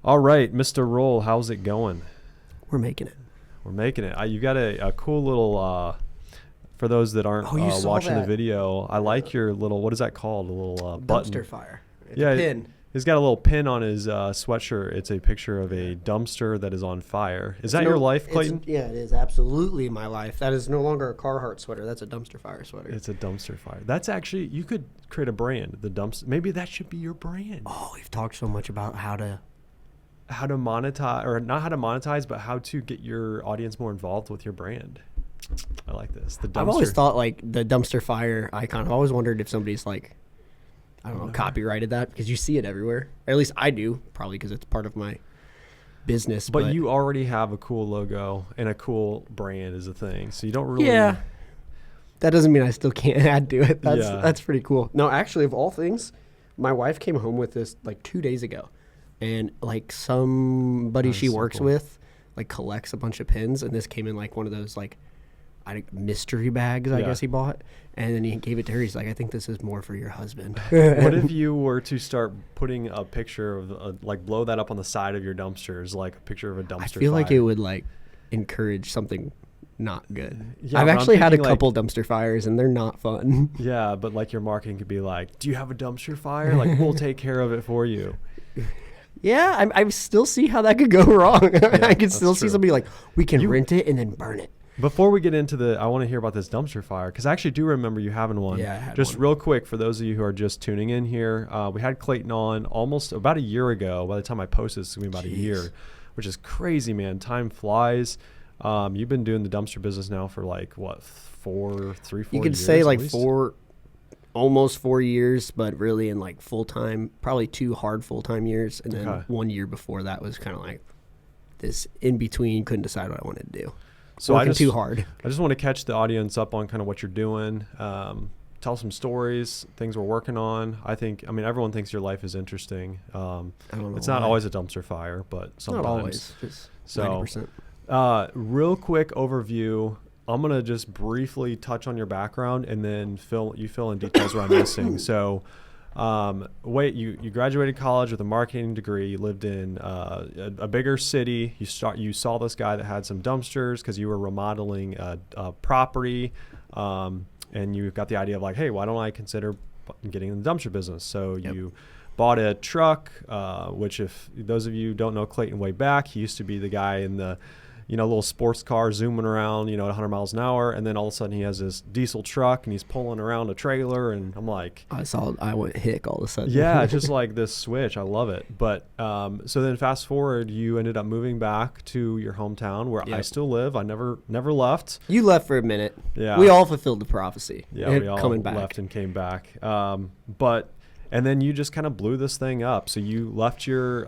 All right, Mr. Roll, how's it going? We're making it. We're making it. You got a cool little, for those that aren't watching the video, I like your little, what is that called? A little button. Dumpster fire. It's Yeah, a pin. He's got a little pin on his sweatshirt. It's a picture of a dumpster that is on fire. Is that your life, Clayton? Yeah, it is absolutely my life. That is no longer a Carhartt sweater. That's a dumpster fire sweater. It's a dumpster fire. That's actually, you could create a brand, the dumpster. Maybe that should be your brand. Oh, we've talked so much about how to monetize, or not how to monetize, but how to get your audience more involved with your brand. I like this. The dumpster. I've always thought like the dumpster fire icon. I've always wondered if somebody's like, I don't know, copyrighted that, because you see it everywhere. Or at least I do, probably because it's part of my business. But you already have a cool logo and a cool brand is a thing, so you don't really. Yeah. That doesn't mean I still can't add to it. That's pretty cool. No, actually, of all things, my wife came home with this like 2 days ago, and like somebody she works with like collects a bunch of pins, and this came in like one of those like mystery bags, I guess he bought, and then he gave it to her. He's like, I think this is more for your husband. What if you were to start putting a picture of like blow that up on the side of your dumpsters, like a picture of a dumpster? I feel like it would like encourage something not good. Yeah, I've actually had a couple dumpster fires, and they're not fun. Yeah, but like your marketing could be like, do you have a dumpster fire? Like, we'll take care of it for you. Yeah, I still see how that could go wrong. Yeah, I could still see somebody like, we can rent it and then burn it. Before we get into I want to hear about this dumpster fire, because I actually do remember you having one. Yeah, I had just one. Real quick, for those of you who are just tuning in here, we had Clayton on almost about a year ago. By the time I posted, it's going to be about a year, which is crazy, man. Time flies. You've been doing the dumpster business now for like, what, 4 years? You could say like almost 4 years, but really in like full-time, probably 2 hard full-time years. And then 1 year before that was kind of like this in between, couldn't decide what I wanted to do. So too hard. I just want to catch the audience up on kind of what you're doing. Tell some stories, things we're working on. I mean, everyone thinks your life is interesting. I don't know. It's not always a dumpster fire, but sometimes. Not always. Just 90%. Real quick overview. I'm going to just briefly touch on your background, and then fill in details where I'm missing. So, you graduated college with a marketing degree. You lived in a bigger city. You saw this guy that had some dumpsters because you were remodeling a property, and you got the idea of like, hey, why don't I consider getting in the dumpster business? So you bought a truck, which, if those of you who don't know Clayton way back, he used to be the guy in the little sports car zooming around, at 100 miles an hour. And then all of a sudden he has this diesel truck and he's pulling around a trailer. And I'm like, I went hick all of a sudden. Yeah, just like this switch. I love it. But so then fast forward, you ended up moving back to your hometown where I still live. I never left. You left for a minute. Yeah. We all fulfilled the prophecy. Yeah, we all left and came back. And then you just kind of blew this thing up. So you left your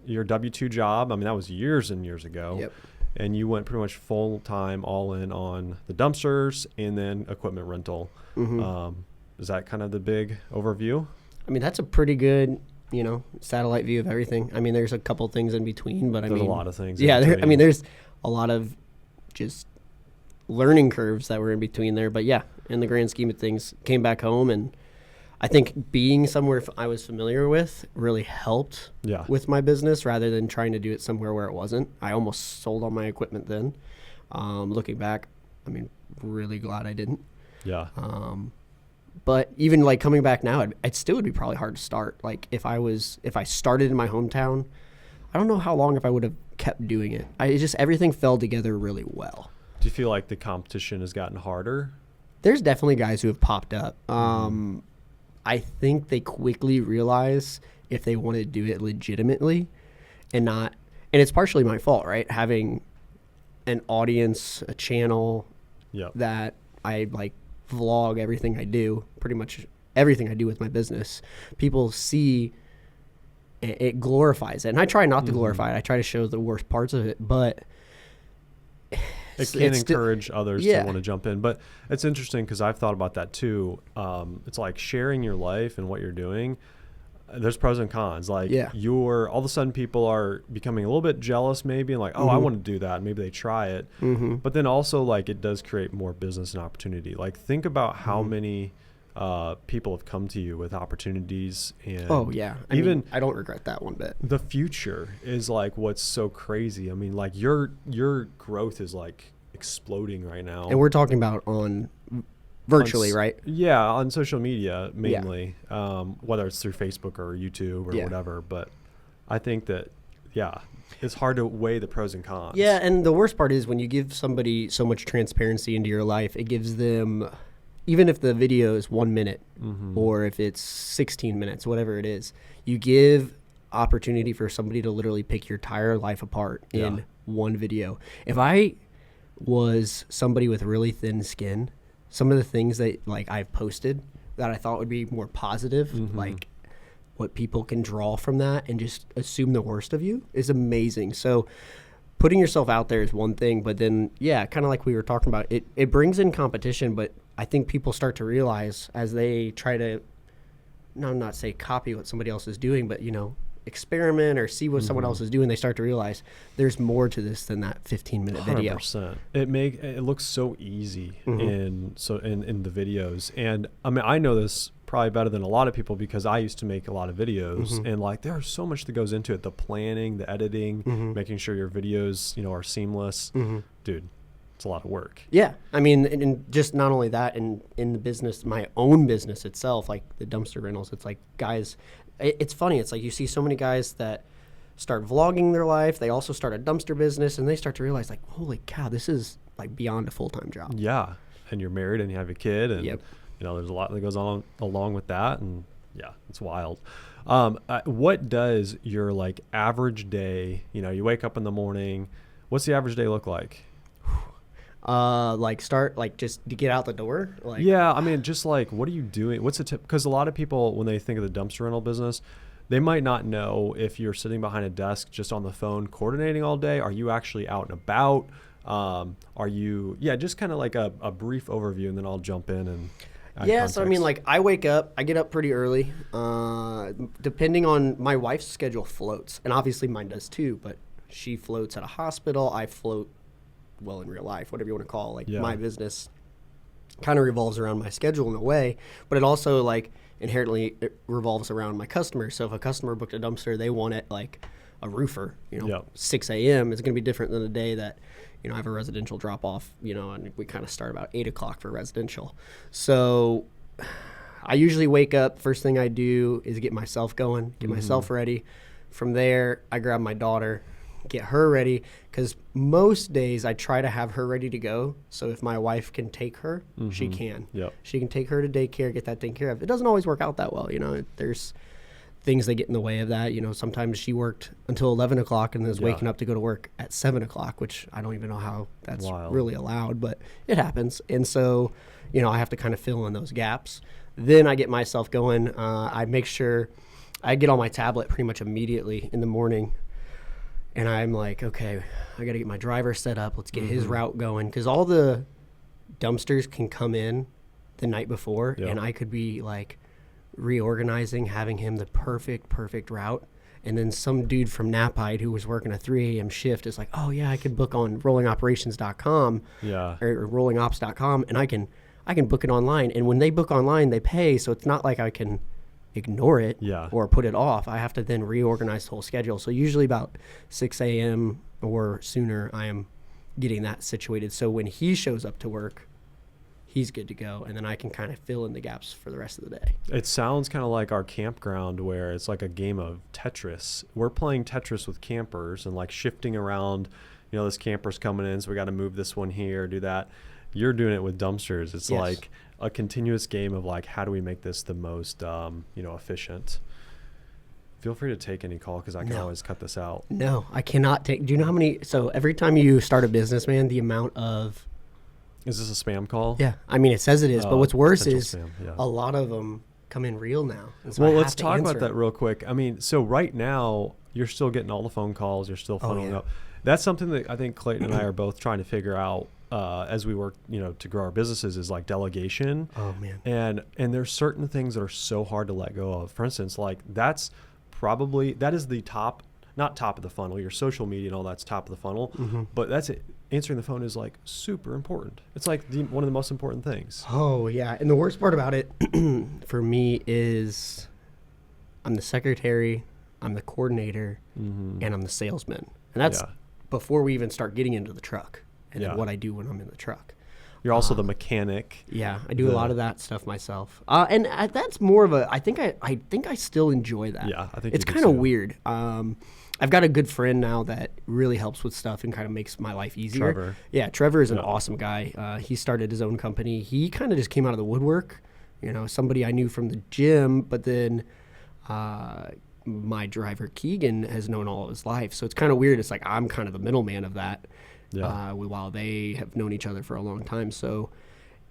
W-2 job. I mean, that was years and years ago. Yep. And you went pretty much full time, all in on the dumpsters and then equipment rental. Mm-hmm. Is that kind of the big overview? I mean, that's a pretty good, satellite view of everything. I mean, there's a couple things in between, but there's a lot of things. Yeah, there's a lot of just learning curves that were in between there. But yeah, in the grand scheme of things, came back home, and I think being somewhere I was familiar with really helped with my business, rather than trying to do it somewhere where it wasn't. I almost sold all my equipment then. Looking back, I mean, really glad I didn't. Yeah. But even like coming back now, it still would be probably hard to start. Like if I started in my hometown, I don't know how long if I would have kept doing it. Everything fell together really well. Do you feel like the competition has gotten harder? There's definitely guys who have popped up. I think they quickly realize if they want to do it legitimately and it's partially my fault, right? Having an audience, a channel that I like vlog everything I do, pretty much everything I do with my business. People see it glorifies it. And I try not to glorify it. I try to show the worst parts of it, but it can encourage others to want to jump in. But it's interesting because I've thought about that too. It's like sharing your life and what you're doing. There's pros and cons. Like all of a sudden people are becoming a little bit jealous maybe, and like, oh, I want to do that. Maybe they try it. But then also like it does create more business and opportunity. Like think about how many people have come to you with opportunities. And Oh yeah, I mean, I don't regret that one bit. the future is like what's so crazy. I mean, like your growth is like exploding right now. And we're talking about on virtually, right? Yeah, on social media mainly, whether it's through Facebook or YouTube or whatever. But I think that, it's hard to weigh the pros and cons. Yeah, and the worst part is when you give somebody so much transparency into your life, it gives them, even if the video is 1 minute or if it's 16 minutes, whatever it is, you give opportunity for somebody to literally pick your entire life apart in one video. If I was somebody with really thin skin, some of the things that like I've posted that I thought would be more positive, like what people can draw from that and just assume the worst of you is amazing. So putting yourself out there is one thing, but then, kind of like we were talking about, it brings in competition, but I think people start to realize as they try to, not say copy what somebody else is doing, but, experiment or see what someone else is doing, they start to realize there's more to this than that 15-minute video. 100%. It looks so easy in the videos. And I mean, I know this probably better than a lot of people because I used to make a lot of videos and like there's so much that goes into it, the planning, the editing, making sure your videos, are seamless. Dude, it's a lot of work. Yeah. I mean, and just not only that, in the business, my own business itself, like the dumpster rentals, it's like guys, it's funny. It's like you see so many guys that start vlogging their life. They also start a dumpster business and they start to realize like, holy cow, this is like beyond a full-time job. Yeah. And you're married and you have a kid and there's a lot that goes on along with that. And it's wild. What does your like average day, you wake up in the morning, what's the average day look like? Start just to get out the door. I mean, just like, what are you doing? What's the tip? Because a lot of people, when they think of the dumpster rental business, they might not know if you're sitting behind a desk just on the phone coordinating all day. Are you actually out and about? Are you, just kind of like a brief overview, and then I'll jump in and add context. So I mean, like I get up pretty early. Depending on my wife's schedule floats, and obviously mine does too, but she floats at a hospital. I float in real life, whatever you want to call it. My business kind of revolves around my schedule in a way, but it also like inherently it revolves around my customers. So if a customer booked a dumpster, they want it like a roofer, 6 a.m. is going to be different than the day that, I have a residential drop off, and we kind of start about 8 o'clock for residential. So I usually wake up, first thing I do is get myself going, get myself ready. From there, I grab my daughter, get her ready, because most days I try to have her ready to go. So if my wife can take her, she can. She can take her to daycare, get that taken care of. It doesn't always work out that well. There's things that get in the way of that. Sometimes she worked until 11 o'clock and is waking up to go to work at 7 o'clock, which I don't even know how that's really allowed, but it happens. And so, I have to kind of fill in those gaps. Then I get myself going. I make sure I get on my tablet pretty much immediately in the morning. And I'm like, okay, I got to get my driver set up. Let's get his route going. Because all the dumpsters can come in the night before, and I could be like reorganizing, having him the perfect route. And then some dude from Napide who was working a 3 a.m. shift is like, oh, yeah, I can book on rollingoperations.com or rollingops.com, and I can book it online. And when they book online, they pay. So it's not like I can ignore it or put it off. I have to then reorganize the whole schedule. So usually about 6 a.m. or sooner, I am getting that situated. So when he shows up to work, he's good to go. And then I can kind of fill in the gaps for the rest of the day. It sounds kind of like our campground where it's like a game of Tetris. We're playing Tetris with campers and like shifting around, this camper's coming in, so we got to move this one here, do that. You're doing it with dumpsters. It's like a continuous game of like, how do we make this the most, efficient? Feel free to take any call because I can always cut this out. No, I cannot take. Do you know how many? So every time you start a business, man, the amount of. Is this a spam call? Yeah, I mean it says it is, but what's worse is a lot of them come in real now. So let's talk about that real quick. I mean, so right now you're still getting all the phone calls. You're still funneling up. That's something that I think Clayton and I are both trying to figure out. As we work, to grow our businesses is like delegation. Oh man. And there's certain things that are so hard to let go of. For instance, like that is the not top of the funnel. Your social media and all that's top of the funnel, but that's it. answering the phone is like super important. It's like one of the most important things. Oh, yeah. And the worst part about it for me is I'm the secretary, I'm the coordinator, and I'm the salesman. And that's before we even start getting into the truck and then what I do when I'm in the truck. You're also the mechanic. Yeah, I do a lot of that stuff myself. And that's more of a, I think I still enjoy that. Yeah, I think it's kind of weird. I've got a good friend now that really helps with stuff and kind of makes my life easier. Trevor. Yeah, Trevor is an awesome guy. He started his own company. He kind of just came out of the woodwork, somebody I knew from the gym, but then my driver Keegan has known all of his life. So it's kind of weird. It's like I'm kind of the middleman of that while they have known each other for a long time. So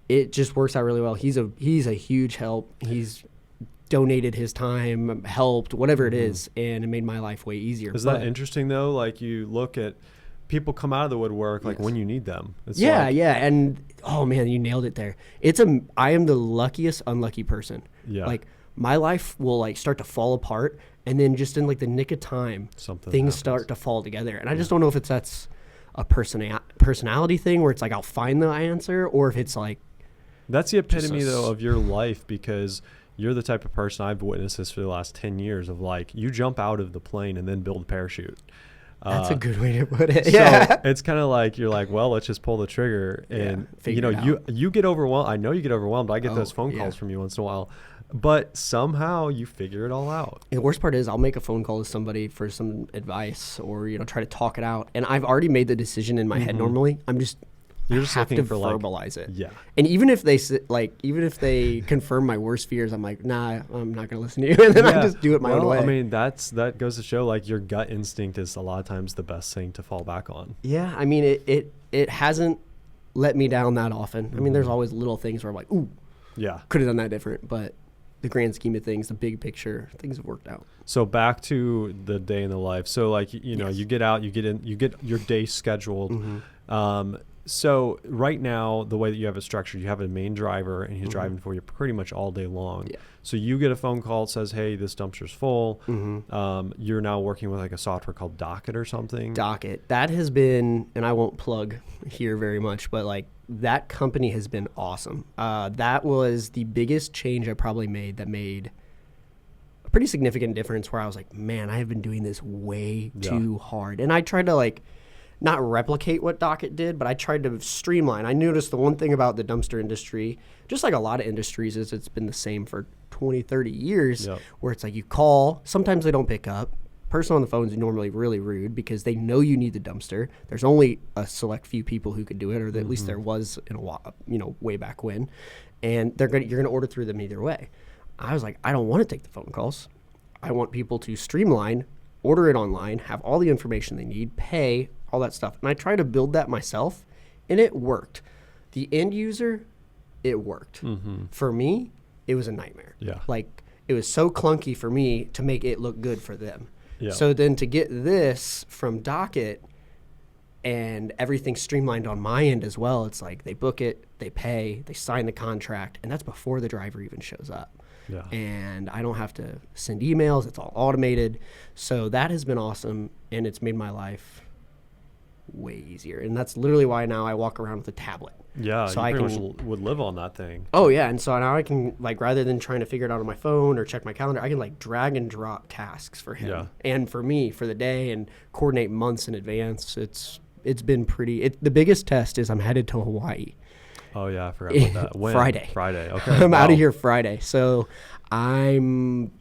it just works out really well. He's a huge help. He's donated his time, helped, whatever it is, and it made my life way easier. Is that interesting though? Like you look at people come out of the woodwork like when you need them. It's and oh man, you nailed it there. I am the luckiest unlucky person. Yeah. Like my life will like start to fall apart, and then just in like the nick of time, things start to fall together. And I just don't know if that's a personality thing where it's like I'll find the answer, or if it's like that's the epitome though of your life, because you're the type of person, I've witnessed this for the last 10 years, of like you jump out of the plane and then build a parachute. That's a good way to put it. So it's kind of like you're like, well, let's just pull the trigger, and you get overwhelmed. I know you get overwhelmed. I get those phone calls from you once in a while, but somehow you figure it all out. And the worst part is I'll make a phone call to somebody for some advice or try to talk it out, and I've already made the decision in my head. Normally, You're just have to verbalize it. Yeah. And even if they confirm my worst fears, I'm like, nah, I'm not going to listen to you. And then I just do it my own way. I mean, that goes to show like your gut instinct is a lot of times the best thing to fall back on. Yeah. I mean, it hasn't let me down that often. I mean, there's always little things where I'm like, ooh, could have done that different. But the grand scheme of things, the big picture, things have worked out. So back to the day in the life. So like, you get out, you get your day scheduled. So right now, the way that you have it structured, you have a main driver, and he's driving for you pretty much all day long. Yeah. So you get a phone call that says, hey, this dumpster's full. You're now working with like a software called Docket or something. Docket. That has been, and I won't plug here very much, but like that company has been awesome. That was the biggest change I probably made that made a pretty significant difference, where I was like, man, I have been doing this way too hard. And I tried to like, not replicate what Docket did, but I tried to streamline. I noticed the one thing about the dumpster industry, just like a lot of industries, is it's been the same for 20, 30 years, where it's like you call, sometimes they don't pick up. Person on the phone is normally really rude because they know you need the dumpster. There's only a select few people who could do it, or at least there was in a while, way back when. And you're gonna order through them either way. I was like, I don't want to take the phone calls. I want people to streamline, order it online, have all the information they need, pay, all that stuff. And I tried to build that myself, and it worked. The end user, it worked. For me, it was a nightmare. Yeah. Like, it was so clunky for me to make it look good for them. Yeah. So then to get this from Docket and everything streamlined on my end as well, it's like they book it, they pay, they sign the contract, and that's before the driver even shows up. Yeah. And I don't have to send emails. It's all automated. So that has been awesome, and it's made my life way easier. And that's literally why now I walk around with a tablet. Yeah, so you pretty much would live on that thing. Oh, yeah. And so now I can, like, rather than trying to figure it out on my phone or check my calendar, I can, like, drag and drop tasks for him and for me for the day and coordinate months in advance. It's been pretty – the biggest test is I'm headed to Hawaii. Oh, yeah, I forgot about that. When? Friday, okay. I'm out of here Friday. So I'm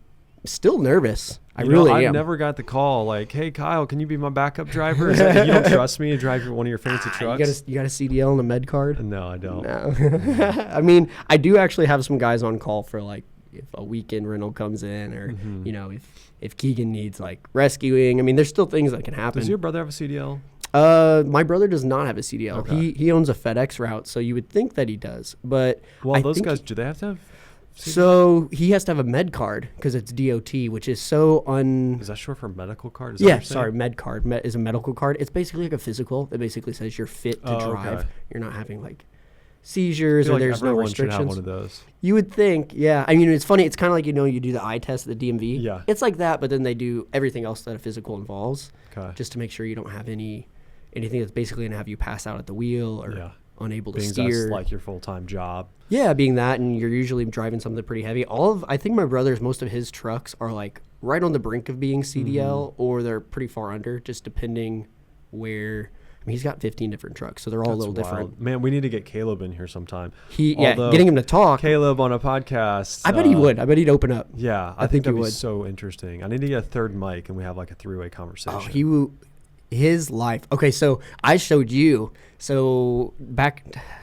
still nervous. I I've never got the call like, hey, Kyle, can you be my backup driver? You don't trust me to drive one of your fancy trucks? You got a CDL and a med card? No, I don't. No. I mean, I do actually have some guys on call for, like, if a weekend rental comes in or, if Keegan needs, like, rescuing. I mean, there's still things that can happen. Does your brother have a CDL? My brother does not have a CDL. Okay. He owns a FedEx route, so you would think that he does. But those guys, do they have to have CDL? So he has to have a med card because it's DOT, which is so Is that short for medical card? Med card is a medical card. It's basically like a physical that basically says you're fit to drive. Okay. You're not having like seizures or there's no restrictions. Should have one of those. You would think, yeah. I mean, it's funny. It's kind of like, you do the eye test at the DMV. Yeah. It's like that, but then they do everything else that a physical involves just to make sure you don't have any anything that's basically going to have you pass out at the wheel or unable to being steer. That's like your full-time job. Yeah, being that, and you're usually driving something pretty heavy. I think my brother's, most of his trucks are like right on the brink of being CDL, or they're pretty far under, just depending where. I mean, he's got 15 different trucks, so they're all a little different. Man, we need to get Caleb in here sometime. Getting him to talk. Caleb on a podcast. I bet he would. I bet he'd open up. Yeah, I think that'd be so interesting. I need to get a third mic, and we have like a three-way conversation. His life. Okay, so I showed you. So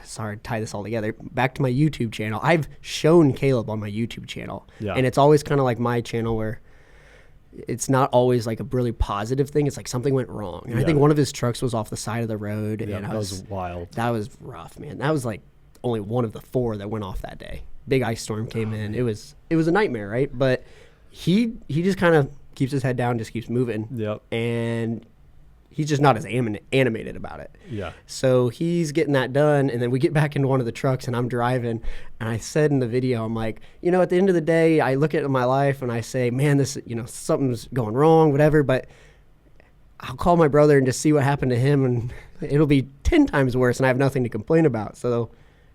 sorry to tie this all together. Back to my YouTube channel. I've shown Caleb on my YouTube channel. Yeah. And it's always kind of like my channel where it's not always like a really positive thing. It's like something went wrong. And I think one of his trucks was off the side of the road. Yeah, and that was wild. That was rough, man. That was like only one of the 4 that went off that day. Big ice storm came in. It was a nightmare, right? But he just kind of keeps his head down, just keeps moving. Yep. And he's just not as animated about it. Yeah. So he's getting that done, and then we get back into one of the trucks, and I'm driving, and I said in the video, I'm like, at the end of the day, I look at my life, and I say, man, this, something's going wrong, whatever, but I'll call my brother and just see what happened to him, and it'll be 10 times worse, and I have nothing to complain about. So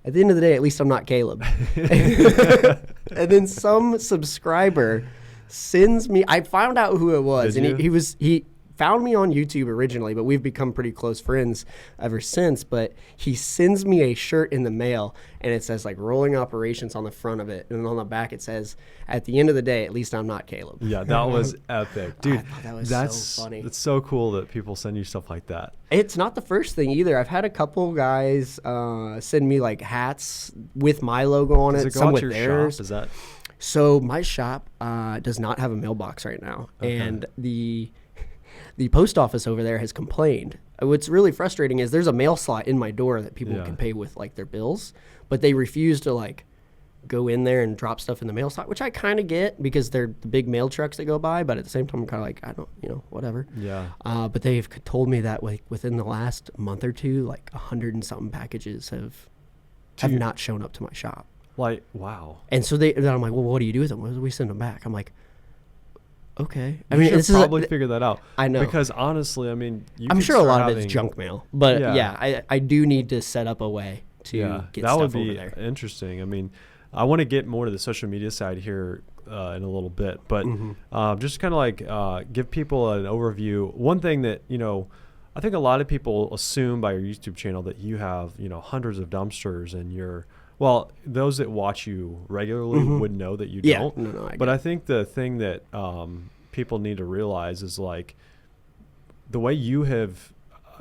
at the end of the day, at least I'm not Caleb. And then some subscriber sends me, I found out who it was, and he found me on YouTube originally, but we've become pretty close friends ever since. But he sends me a shirt in the mail, and it says like Rolling Operations on the front of it, and on the back it says, at the end of the day, at least I'm not Caleb. Yeah, that was epic, dude. That's so funny. It's so cool that people send you stuff like that. It's not the first thing either. I've had a couple guys send me like hats with my logo on it. Some with theirs. Shop? Is that? So my shop does not have a mailbox right now, and the post office over there has complained. What's really frustrating is there's a mail slot in my door that people can pay with like their bills, but they refuse to like go in there and drop stuff in the mail slot, which I kind of get because they're the big mail trucks that go by, but at the same time I'm kind of like, I don't, whatever. Yeah. But they've told me that like within the last month or two, like 100 and something packages have not shown up to my shop. Like, wow. And so then I'm like, well, what do you do with them? What do we send them back? I'm like, okay. You should probably figure that out. I know. Because honestly, I mean, I'm sure a lot of it's junk mail. But I do need to set up a way to get stuff over there. That would be interesting. I mean, I want to get more to the social media side here in a little bit. But just kind of like give people an overview. One thing that, I think a lot of people assume by your YouTube channel that you have, hundreds of dumpsters and well, those that watch you regularly would know that you don't. No, but I think the thing that people need to realize is like the way you have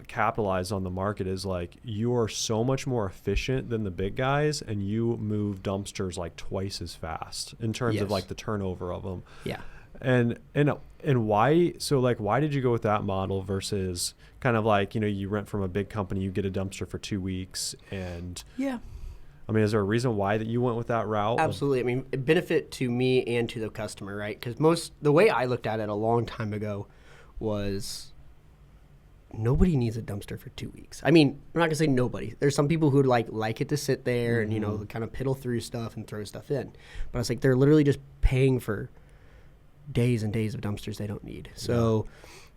capitalized on the market is like you are so much more efficient than the big guys, and you move dumpsters like twice as fast in terms of like the turnover of them. Yeah. And why? So like, why did you go with that model versus kind of like you rent from a big company, you get a dumpster for 2 weeks, and I mean, is there a reason why that you went with that route? Absolutely. I mean, it benefit to me and to the customer, right? Because the way I looked at it a long time ago was nobody needs a dumpster for 2 weeks. I mean, I'm not gonna say nobody. There's some people who would like it to sit there and kind of piddle through stuff and throw stuff in. But I was like, they're literally just paying for days and days of dumpsters they don't need. So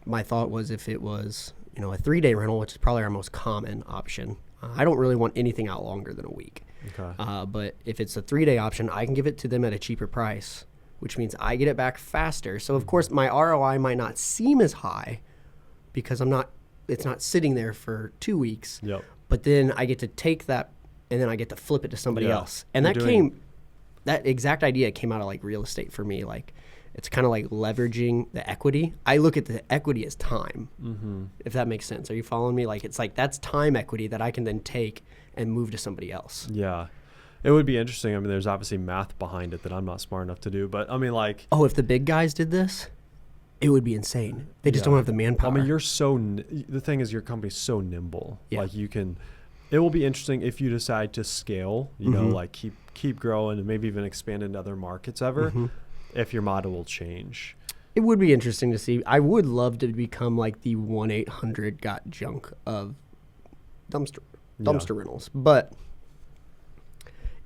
my thought was if it was a 3-day rental, which is probably our most common option. I don't really want anything out longer than a week. Okay. But if it's a 3-day option, I can give it to them at a cheaper price, which means I get it back faster. So of course my ROI might not seem as high because it's not sitting there for 2 weeks. Yep. But then I get to take that and then I get to flip it to somebody else. And that exact idea came out of like real estate for me. Like it's kind of like leveraging the equity. I look at the equity as time, if that makes sense. Are you following me? Like it's like that's time equity that I can then take and move to somebody else. Yeah. It would be interesting. I mean, there's obviously math behind it that I'm not smart enough to do, but I mean like... Oh, if the big guys did this, it would be insane. They just don't have the manpower. I mean, the thing is your company's so nimble. Yeah. Like it will be interesting if you decide to scale, like keep growing and maybe even expand into other markets if your model will change. It would be interesting to see. I would love to become like the 1-800 got junk of dumpster rentals, but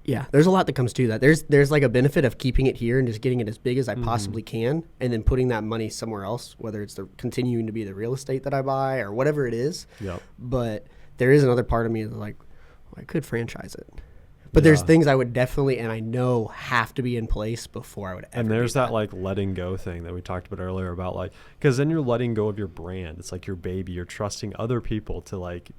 Yeah, there's a lot that comes to that. There's like a benefit of keeping it here and just getting it as big as I possibly can, and then putting that money somewhere else, whether it's continuing to be the real estate that I buy or whatever it is. Yep. But there is another part of me that's like, well, I could franchise it. But there's things I would definitely, and I know have to be in place before I would ever. And there's that like letting go thing that we talked about earlier about like, because then you're letting go of your brand. It's like your baby. You're trusting other people to like,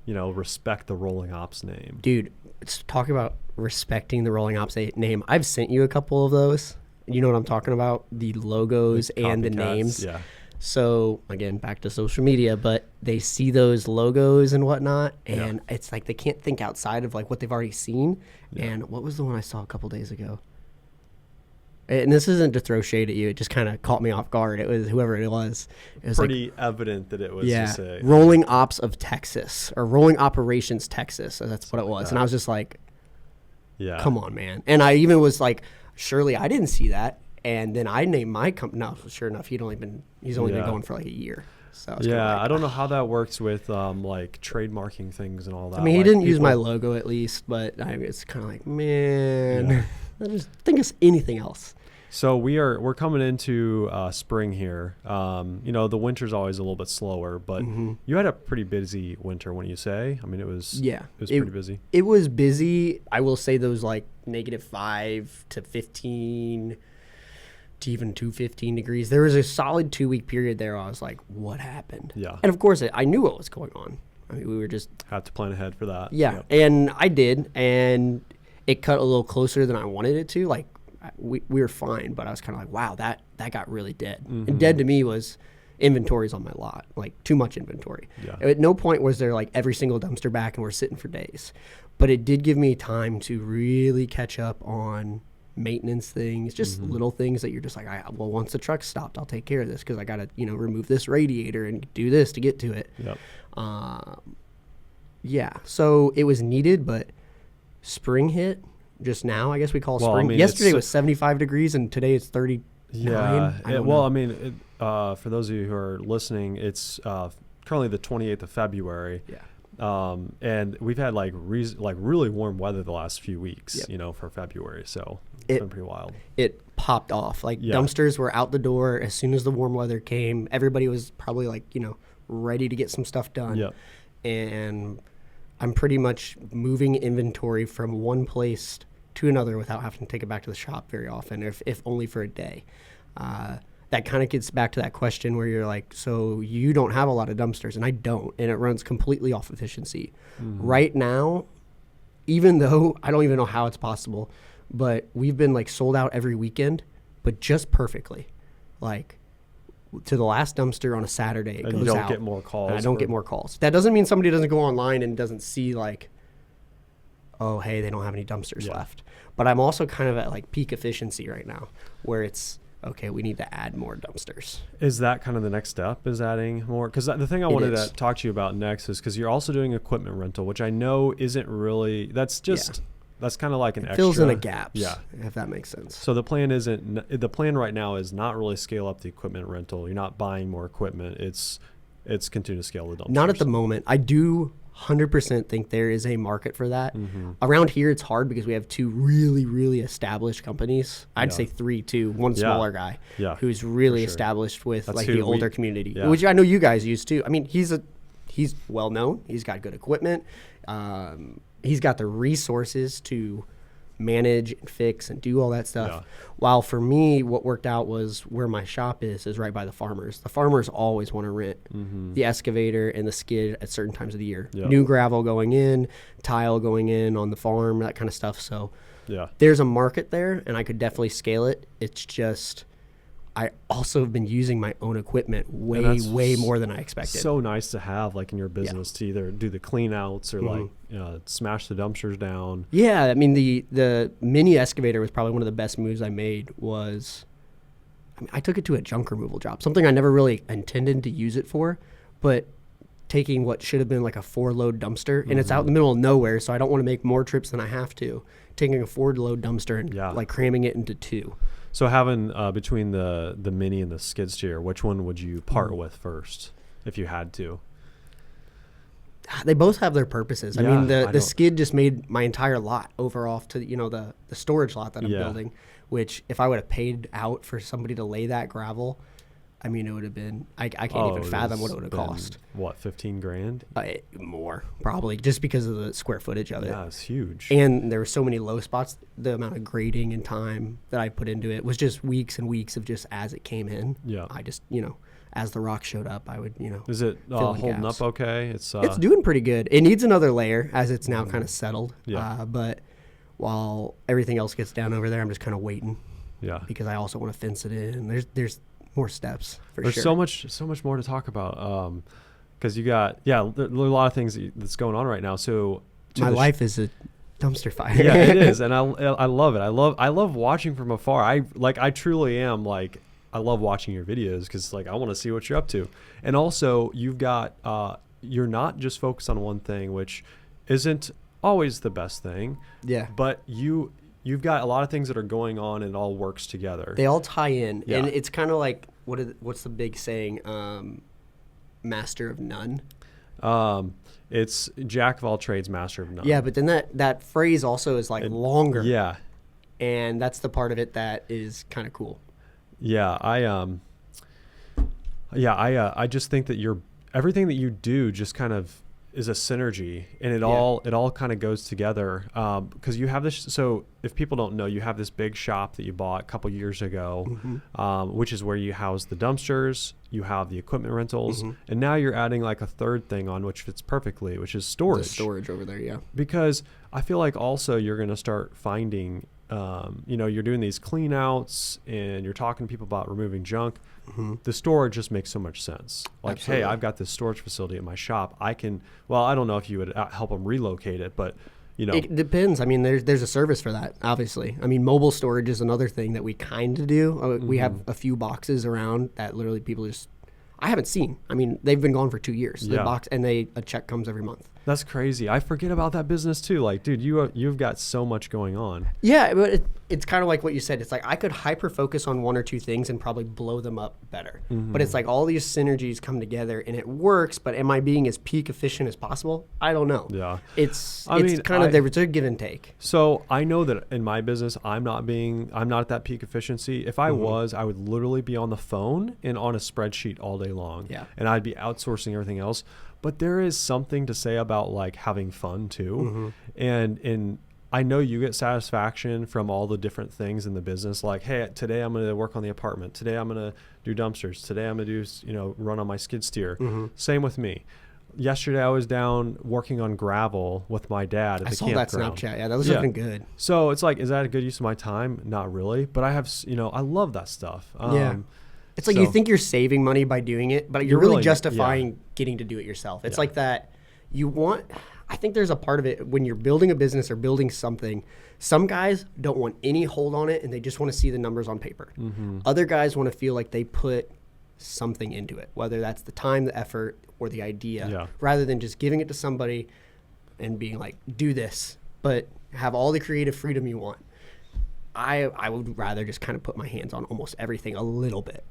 respect the Rollingops name. Dude, let's talk about respecting the Rollingops name. I've sent you a couple of those. You know what I'm talking about? The logos and the names. Yeah. So, again, back to social media, but they see those logos and whatnot, and it's like they can't think outside of like what they've already seen. Yeah. And what was the one I saw a couple days ago? And this isn't to throw shade at you. It just kind of caught me off guard. It was whoever it was. It was pretty evident that it was just a Rolling Ops of Texas, or Rolling Operations Texas. So that's what it was. And I was just like, come on, man. And I even was like, surely I didn't see that. And then I named my company. No, sure enough, he's only been going for like a year. So I don't know how that works with like trademarking things and all that. I mean, he didn't use my logo at least, but it's kind of like, man, I just think it's anything else. So we're coming into spring here. The winter's always a little bit slower, but you had a pretty busy winter, wouldn't you say? I mean, it was pretty busy. It was busy. I will say those like -5 to 15 to even 215 degrees. There was a solid 2-week period there. I was like, what happened? Yeah. And of course, I knew what was going on. I mean, we were just have to plan ahead for that. Yeah, and I did, and it cut a little closer than I wanted it to. Like we were fine, but I was kind of like, wow, that got really dead. And dead to me was inventories on my lot, like too much inventory. Yeah. At no point was there like every single dumpster back and we're sitting for days, but it did give me time to really catch up on maintenance things, just little things that you're just like, well, once the truck's stopped, I'll take care of this because I got to, remove this radiator and do this to get to it. Yep. So it was needed, but spring hit just now, I guess we call spring. I mean, yesterday was 75 degrees and today it's 39. Yeah. For those of you who are listening, it's currently the 28th of February. Yeah. And we've had like really warm weather the last few weeks, for February. So it's been pretty wild. It popped off. Like dumpsters were out the door as soon as the warm weather came. Everybody was probably like, ready to get some stuff done. Yep. And I'm pretty much moving inventory from one place to another without having to take it back to the shop very often, if only for a day. That kind of gets back to that question where you're like, so you don't have a lot of dumpsters, and I don't, and it runs completely off efficiency. Right now, even though I don't even know how it's possible, but we've been like sold out every weekend, but just perfectly. Like to the last dumpster on a Saturday, it goes out. And you don't get more calls. And I don't get more calls. That doesn't mean somebody doesn't go online and doesn't see like, oh, hey, they don't have any dumpsters left. But I'm also kind of at like peak efficiency right now where it's, okay, we need to add more dumpsters. Is that kind of the next step, is adding more? Because the thing I wanted to talk to you about next is because you're also doing equipment rental, which I know isn't really, that's kind of like an extra. Fills in the gaps, if that makes sense. So the plan right now is not really scale up the equipment rental. You're not buying more equipment. It's continue to scale the dumpsters. Not at the moment. I do 100% think there is a market for that. Around here, it's hard because we have two really, really established companies. I'd say three, too. One smaller guy who's really established with like the older community, which I know you guys use too. I mean, he's well known. He's got good equipment. He's got the resources to manage and fix and do all that stuff. While for me, what worked out was where my shop is right by the farmers. The farmers always want to rent the excavator and the skid at certain times of the year. New gravel going in, tile going in on the farm, that kind of stuff. So there's a market there, and I could definitely scale it. It's just I also have been using my own equipment way more than I expected. So nice to have like in your business to either do the clean outs or like smash the dumpsters down. Yeah, I mean the mini excavator was probably one of the best moves I made. I took it to a junk removal job, something I never really intended to use it for, but taking what should have been like a 4-load dumpster, and it's out in the middle of nowhere, so I don't want to make more trips than I have to. Taking a 4-load dumpster and like cramming it into 2. So having between the mini and the skid steer, which one would you part with first if you had to? They both have their purposes. I Yeah, mean, I the don't- skid just made my entire lot over off to, the storage lot that I'm Yeah. building, which if I would have paid out for somebody to lay that gravel, I mean, it would have been, I can't even fathom what it would have cost. What, 15 grand? More, probably, just because of the square footage of it. Yeah, it's huge. And there were so many low spots. The amount of grading and time that I put into it was just weeks and weeks of just as it came in. Yeah. I just, as the rock showed up, I would, Is it fill in holding gaps. up okay? It's doing pretty good. It needs another layer as it's now kind of settled. Yeah. But while everything else gets down over there, I'm just kind of waiting yeah. because I also want to fence it in. There's more steps for There's sure. so much more to talk about. Because you got there are a lot of things that's going on right now. So My life is a dumpster fire. yeah, it is, and I love it. I love watching from afar. I truly am like. I love watching your videos because like I want to see what you're up to, and also you've got you're not just focused on one thing, which isn't always the best thing. Yeah. But you've got a lot of things that are going on, and it all works together. They all tie in, Yeah. and it's kind of like what's the big saying? Master of none. It's jack of all trades, master of none. Yeah, but then that phrase also is like longer. Yeah. And that's the part of it that is kind of cool. Yeah, I just think that everything that you do just kind of is a synergy, and it all kind of goes together. Because you have this. So if people don't know, you have this big shop that you bought a couple years ago, which is where you house the dumpsters, you have the equipment rentals, and now you're adding like a third thing on, which fits perfectly, which is storage. The storage over there, yeah. Because I feel like also you're going to start finding. You're doing these clean outs and you're talking to people about removing junk. The storage just makes so much sense. Like, Absolutely. hey, I've got this storage facility at my shop. I don't know if you would help them relocate it, but It depends. I mean, there's a service for that, obviously. I mean, mobile storage is another thing that we kind of do. We have a few boxes around that literally people I haven't seen. I mean, they've been gone for 2 years. The Yeah. box, and a check comes every month. that's crazy. I forget about that business too. Like, dude, you've got so much going on. Yeah, but it's kind of like what you said. It's like I could hyper focus on one or two things and probably blow them up better. But it's like all these synergies come together and it works. But am I being as peak efficient as possible? I don't know. Yeah. It's I mean, kind of there's a give and take. So I know that in my business, I'm not at that peak efficiency. If I was, I would literally be on the phone and on a spreadsheet all day long. Yeah. And I'd be outsourcing everything else. But there is something to say about like having fun too. And I know you get satisfaction from all the different things in the business. Like, hey, today I'm going to work on the apartment. Today I'm going to do dumpsters. Today I'm going to do, run on my skid steer. Same with me. Yesterday I was down working on gravel with my dad at I the saw campground. that Snapchat. Yeah, that was looking good. So it's like, is that a good use of my time? Not really. But I have, I love that stuff. Yeah. It's like you think you're saving money by doing it, but you're really justifying getting to do it yourself. It's like that I think there's a part of it when you're building a business or building something, some guys don't want any hold on it and they just want to see the numbers on paper. Other guys want to feel like they put something into it, whether that's the time, the effort, or the idea, rather than just giving it to somebody and being like, do this, but have all the creative freedom you want. I would rather just kind of put my hands on almost everything a little bit.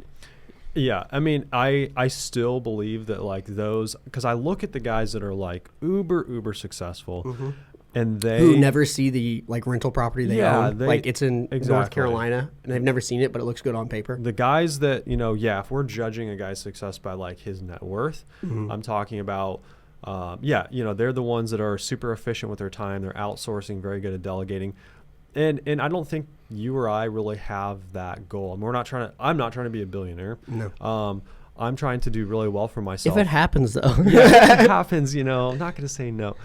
Yeah, I mean, I still believe that like those, because I look at the guys that are like uber successful, and who never see the like rental property they own. Like it's in North Exactly. Carolina, and they've never seen it, but it looks good on paper. The guys that if we're judging a guy's success by like his net worth, I'm talking about. They're the ones that are super efficient with their time. They're outsourcing, very good at delegating. And I don't think you or I really have that goal. And I'm not trying to be a billionaire. No. I'm trying to do really well for myself. If it happens, though. Yeah, if it happens, I'm not going to say no.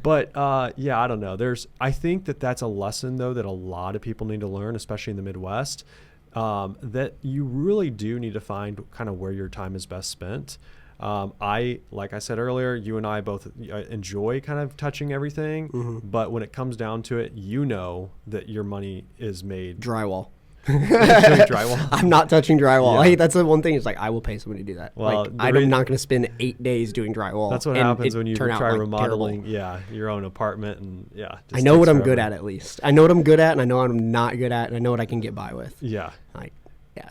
But I don't know. I think that's a lesson though that a lot of people need to learn, especially in the Midwest, that you really do need to find kind of where your time is best spent. Like I said earlier, you and I both enjoy kind of touching everything, but when it comes down to it, that your money is made. Drywall. Drywall. I'm not touching drywall. Yeah. That's the one thing. It's like I will pay somebody to do that. Well, I'm not going to spend 8 days doing drywall. That's what and happens when you turn out, try like, remodeling. terrible. Yeah, your own apartment, and I know what I'm good at least. I know what I'm good at, and I know what I'm not good at, and I know what I can get by with. Yeah.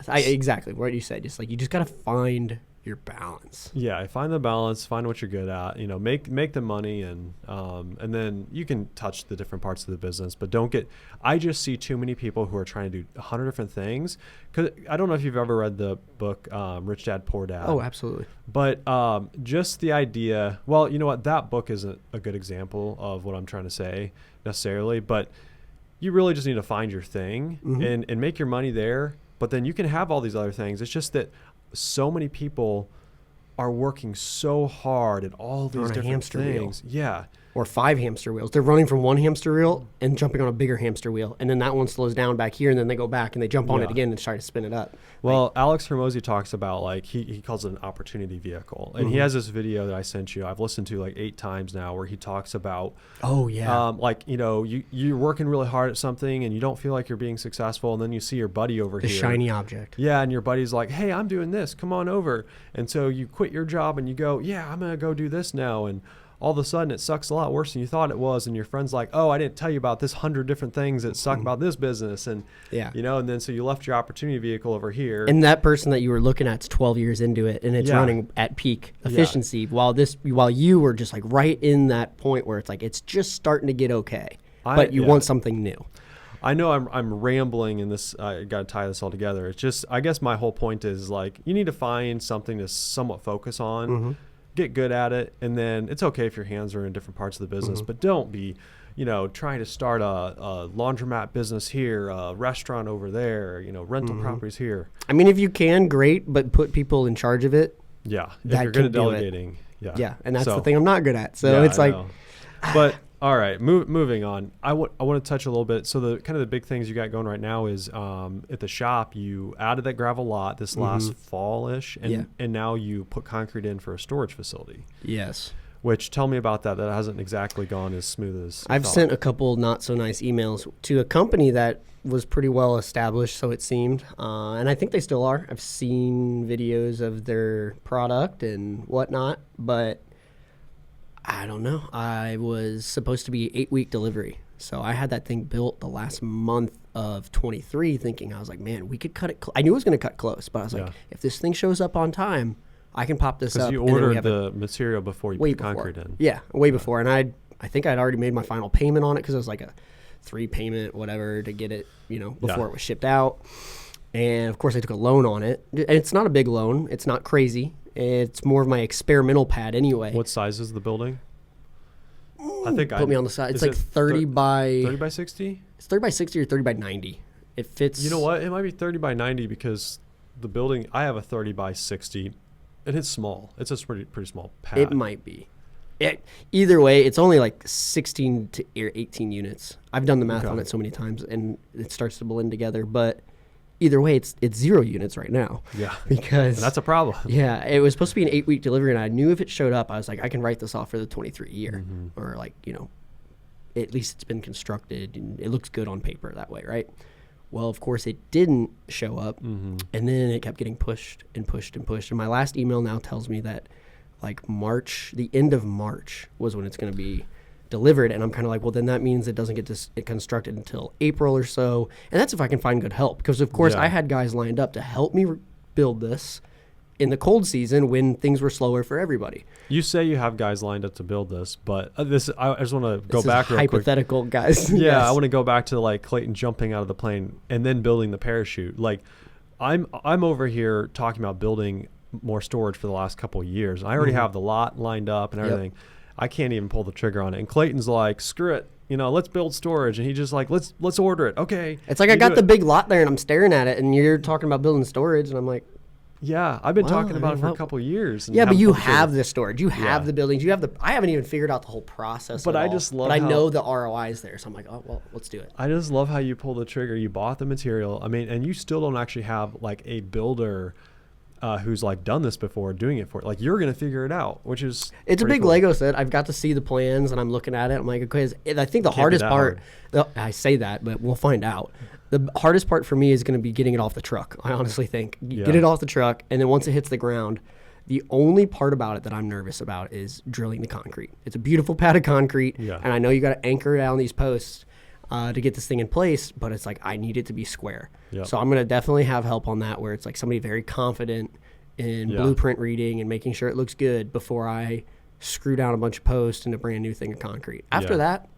Exactly what you said. Just like you just got to find your balance. Yeah, find the balance, find what you're good at, make the money, and then you can touch the different parts of the business, but I just see too many people who are trying to do 100 different things. Cause I don't know if you've ever read the book, Rich Dad, Poor Dad. Oh, absolutely. But just the idea, well, you know what, that book isn't a good example of what I'm trying to say necessarily, but you really just need to find your thing and make your money there. But then you can have all these other things. It's just that so many people are working so hard at all these different things. Yeah. Or 5 hamster wheels. They're running from one hamster wheel and jumping on a bigger hamster wheel. And then that one slows down back here, and then they go back and they jump on it again and try to spin it up. Well, Alex Hormozy talks about, like, he calls it an opportunity vehicle. And he has this video that I sent you, I've listened to like 8 times now, where he talks about, you're working really hard at something and you don't feel like you're being successful. And then you see your buddy over here. The shiny object. Yeah. And your buddy's like, hey, I'm doing this. Come on over. And so you quit your job and you go, yeah, I'm going to go do this now. And all of a sudden it sucks a lot worse than you thought it was. And your friend's like, oh, I didn't tell you about this 100 different things that suck about this business. And, and then so you left your opportunity vehicle over here. And that person that you were looking at is 12 years into it, and it's running at peak efficiency while you were just like right in that point where it's like, it's just starting to get okay, but you want something new. I know I'm rambling in this. I got to tie this all together. It's just, I guess my whole point is, like, you need to find something to somewhat focus on. Get good at it, and then it's okay if your hands are in different parts of the business, but don't be, trying to start a laundromat business here, a restaurant over there, rental properties here. I mean, if you can, great, but put people in charge of it. Yeah, if you're good at delegating. Yeah, and that's the thing I'm not good at. So it's like, but all right, moving on. I want to touch a little bit. So the kind of the big things you got going right now is at the shop, you added that gravel lot this last fall-ish, and now you put concrete in for a storage facility. Yes. Which, tell me about that. That hasn't exactly gone as smooth as I've sent a couple not so nice emails to a company that was pretty well established, so it seemed, and I think they still are. I've seen videos of their product and whatnot, but I don't know. I was supposed to be 8-week delivery. So I had that thing built the last month of 23 thinking, I was like, man, we could cut it. I knew it was going to cut close, but I was like, if this thing shows up on time, I can pop this up. Because you ordered the material before you put concrete in. Yeah, way before. And I think I'd already made my final payment on it because it was like a 3 payment, whatever, to get it, before it was shipped out. And of course I took a loan on it. And it's not a big loan. It's not crazy. It's more of my experimental pad anyway. What size is the building? Put me on the side. It's like 30 by 60? It's 30 by 60 or 30 by 90. It fits. You know what? It might be 30 by 90 because the building, I have a 30 by 60 and it's small. It's a pretty small pad. It might be. Either way, it's only like 16 to 18 units. I've done the math on it so many times and it starts to blend together, but either way, it's 0 units right now. Yeah. Because and that's a problem. Yeah. It was supposed to be an 8-week delivery, and I knew if it showed up, I was like, I can write this off for the 23 year. Or like, at least it's been constructed and it looks good on paper that way, right? Well, of course, it didn't show up. And then it kept getting pushed and pushed and pushed. And my last email now tells me that like March, the end of March was when it's going to be delivered, and I'm kind of like, well, then that means it doesn't get constructed until April or so, and that's if I can find good help, because of course I had guys lined up to help me build this in the cold season when things were slower for everybody. You say you have guys lined up to build this, but I just want to go back real hypothetical quick. Guys. Yeah, yes. I want to go back to like Clayton jumping out of the plane and then building the parachute. Like I'm over here talking about building more storage for the last couple of years. I already have the lot lined up and everything. I can't even pull the trigger on it. And Clayton's like, screw it, let's build storage. And he just like, let's order it. Okay. It's like I got the big lot there and I'm staring at it and you're talking about building storage and I'm like, yeah, I've been talking about it for a couple of years. Yeah, but you have the storage. You have the buildings. I haven't even figured out the whole process. But I know the ROI is there. So I'm like, oh, well, let's do it. I just love how you pull the trigger. You bought the material. I mean, and you still don't actually have like a builder who's like done this before doing it for it. Like you're going to figure it out, which is it's a big cool Lego set. I've got to see the plans and I'm looking at it. I'm like, okay, I think the hardest part, I say that, but we'll find out. The hardest part for me is going to be getting it off the truck. I honestly think get it off the truck. And then once it hits the ground, the only part about it that I'm nervous about is drilling the concrete. It's a beautiful pad of concrete. Yeah. And I know you got to anchor down these posts to get this thing in place, but it's like I need it to be square. Yep. So I'm going to definitely have help on that, where it's like somebody very confident and Yeah. blueprint reading and making sure it looks good before I screw down a bunch of posts and a brand new thing of concrete. After Yeah. that,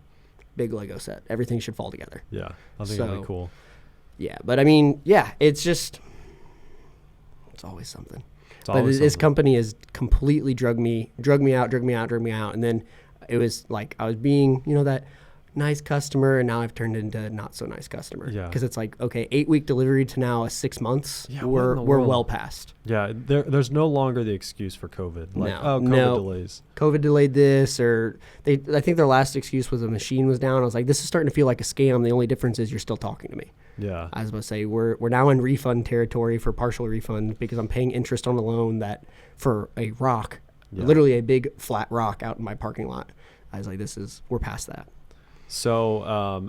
big Lego set. Everything should fall together. Yeah, I think that'd So- be cool. Yeah, but I mean, yeah, it's always something. It's But always this something. company has completely drug me out, and then it was like I was being, that nice customer, and now I've turned into not so nice customer. Yeah. Because it's like, okay, 8-week delivery to now a 6 months. Yeah, what in the we're world? well past. Yeah, there's no longer the excuse for COVID. Like, No. COVID No. delays. COVID delayed this, or I think their last excuse was the machine was down. I was like, this is starting to feel like a scam. The only difference is you're still talking to me. Yeah. I was about to say we're now in refund territory for partial refund because I'm paying interest on a loan that for a rock, Yeah. literally a big flat rock out in my parking lot. I was like, we're past that. So,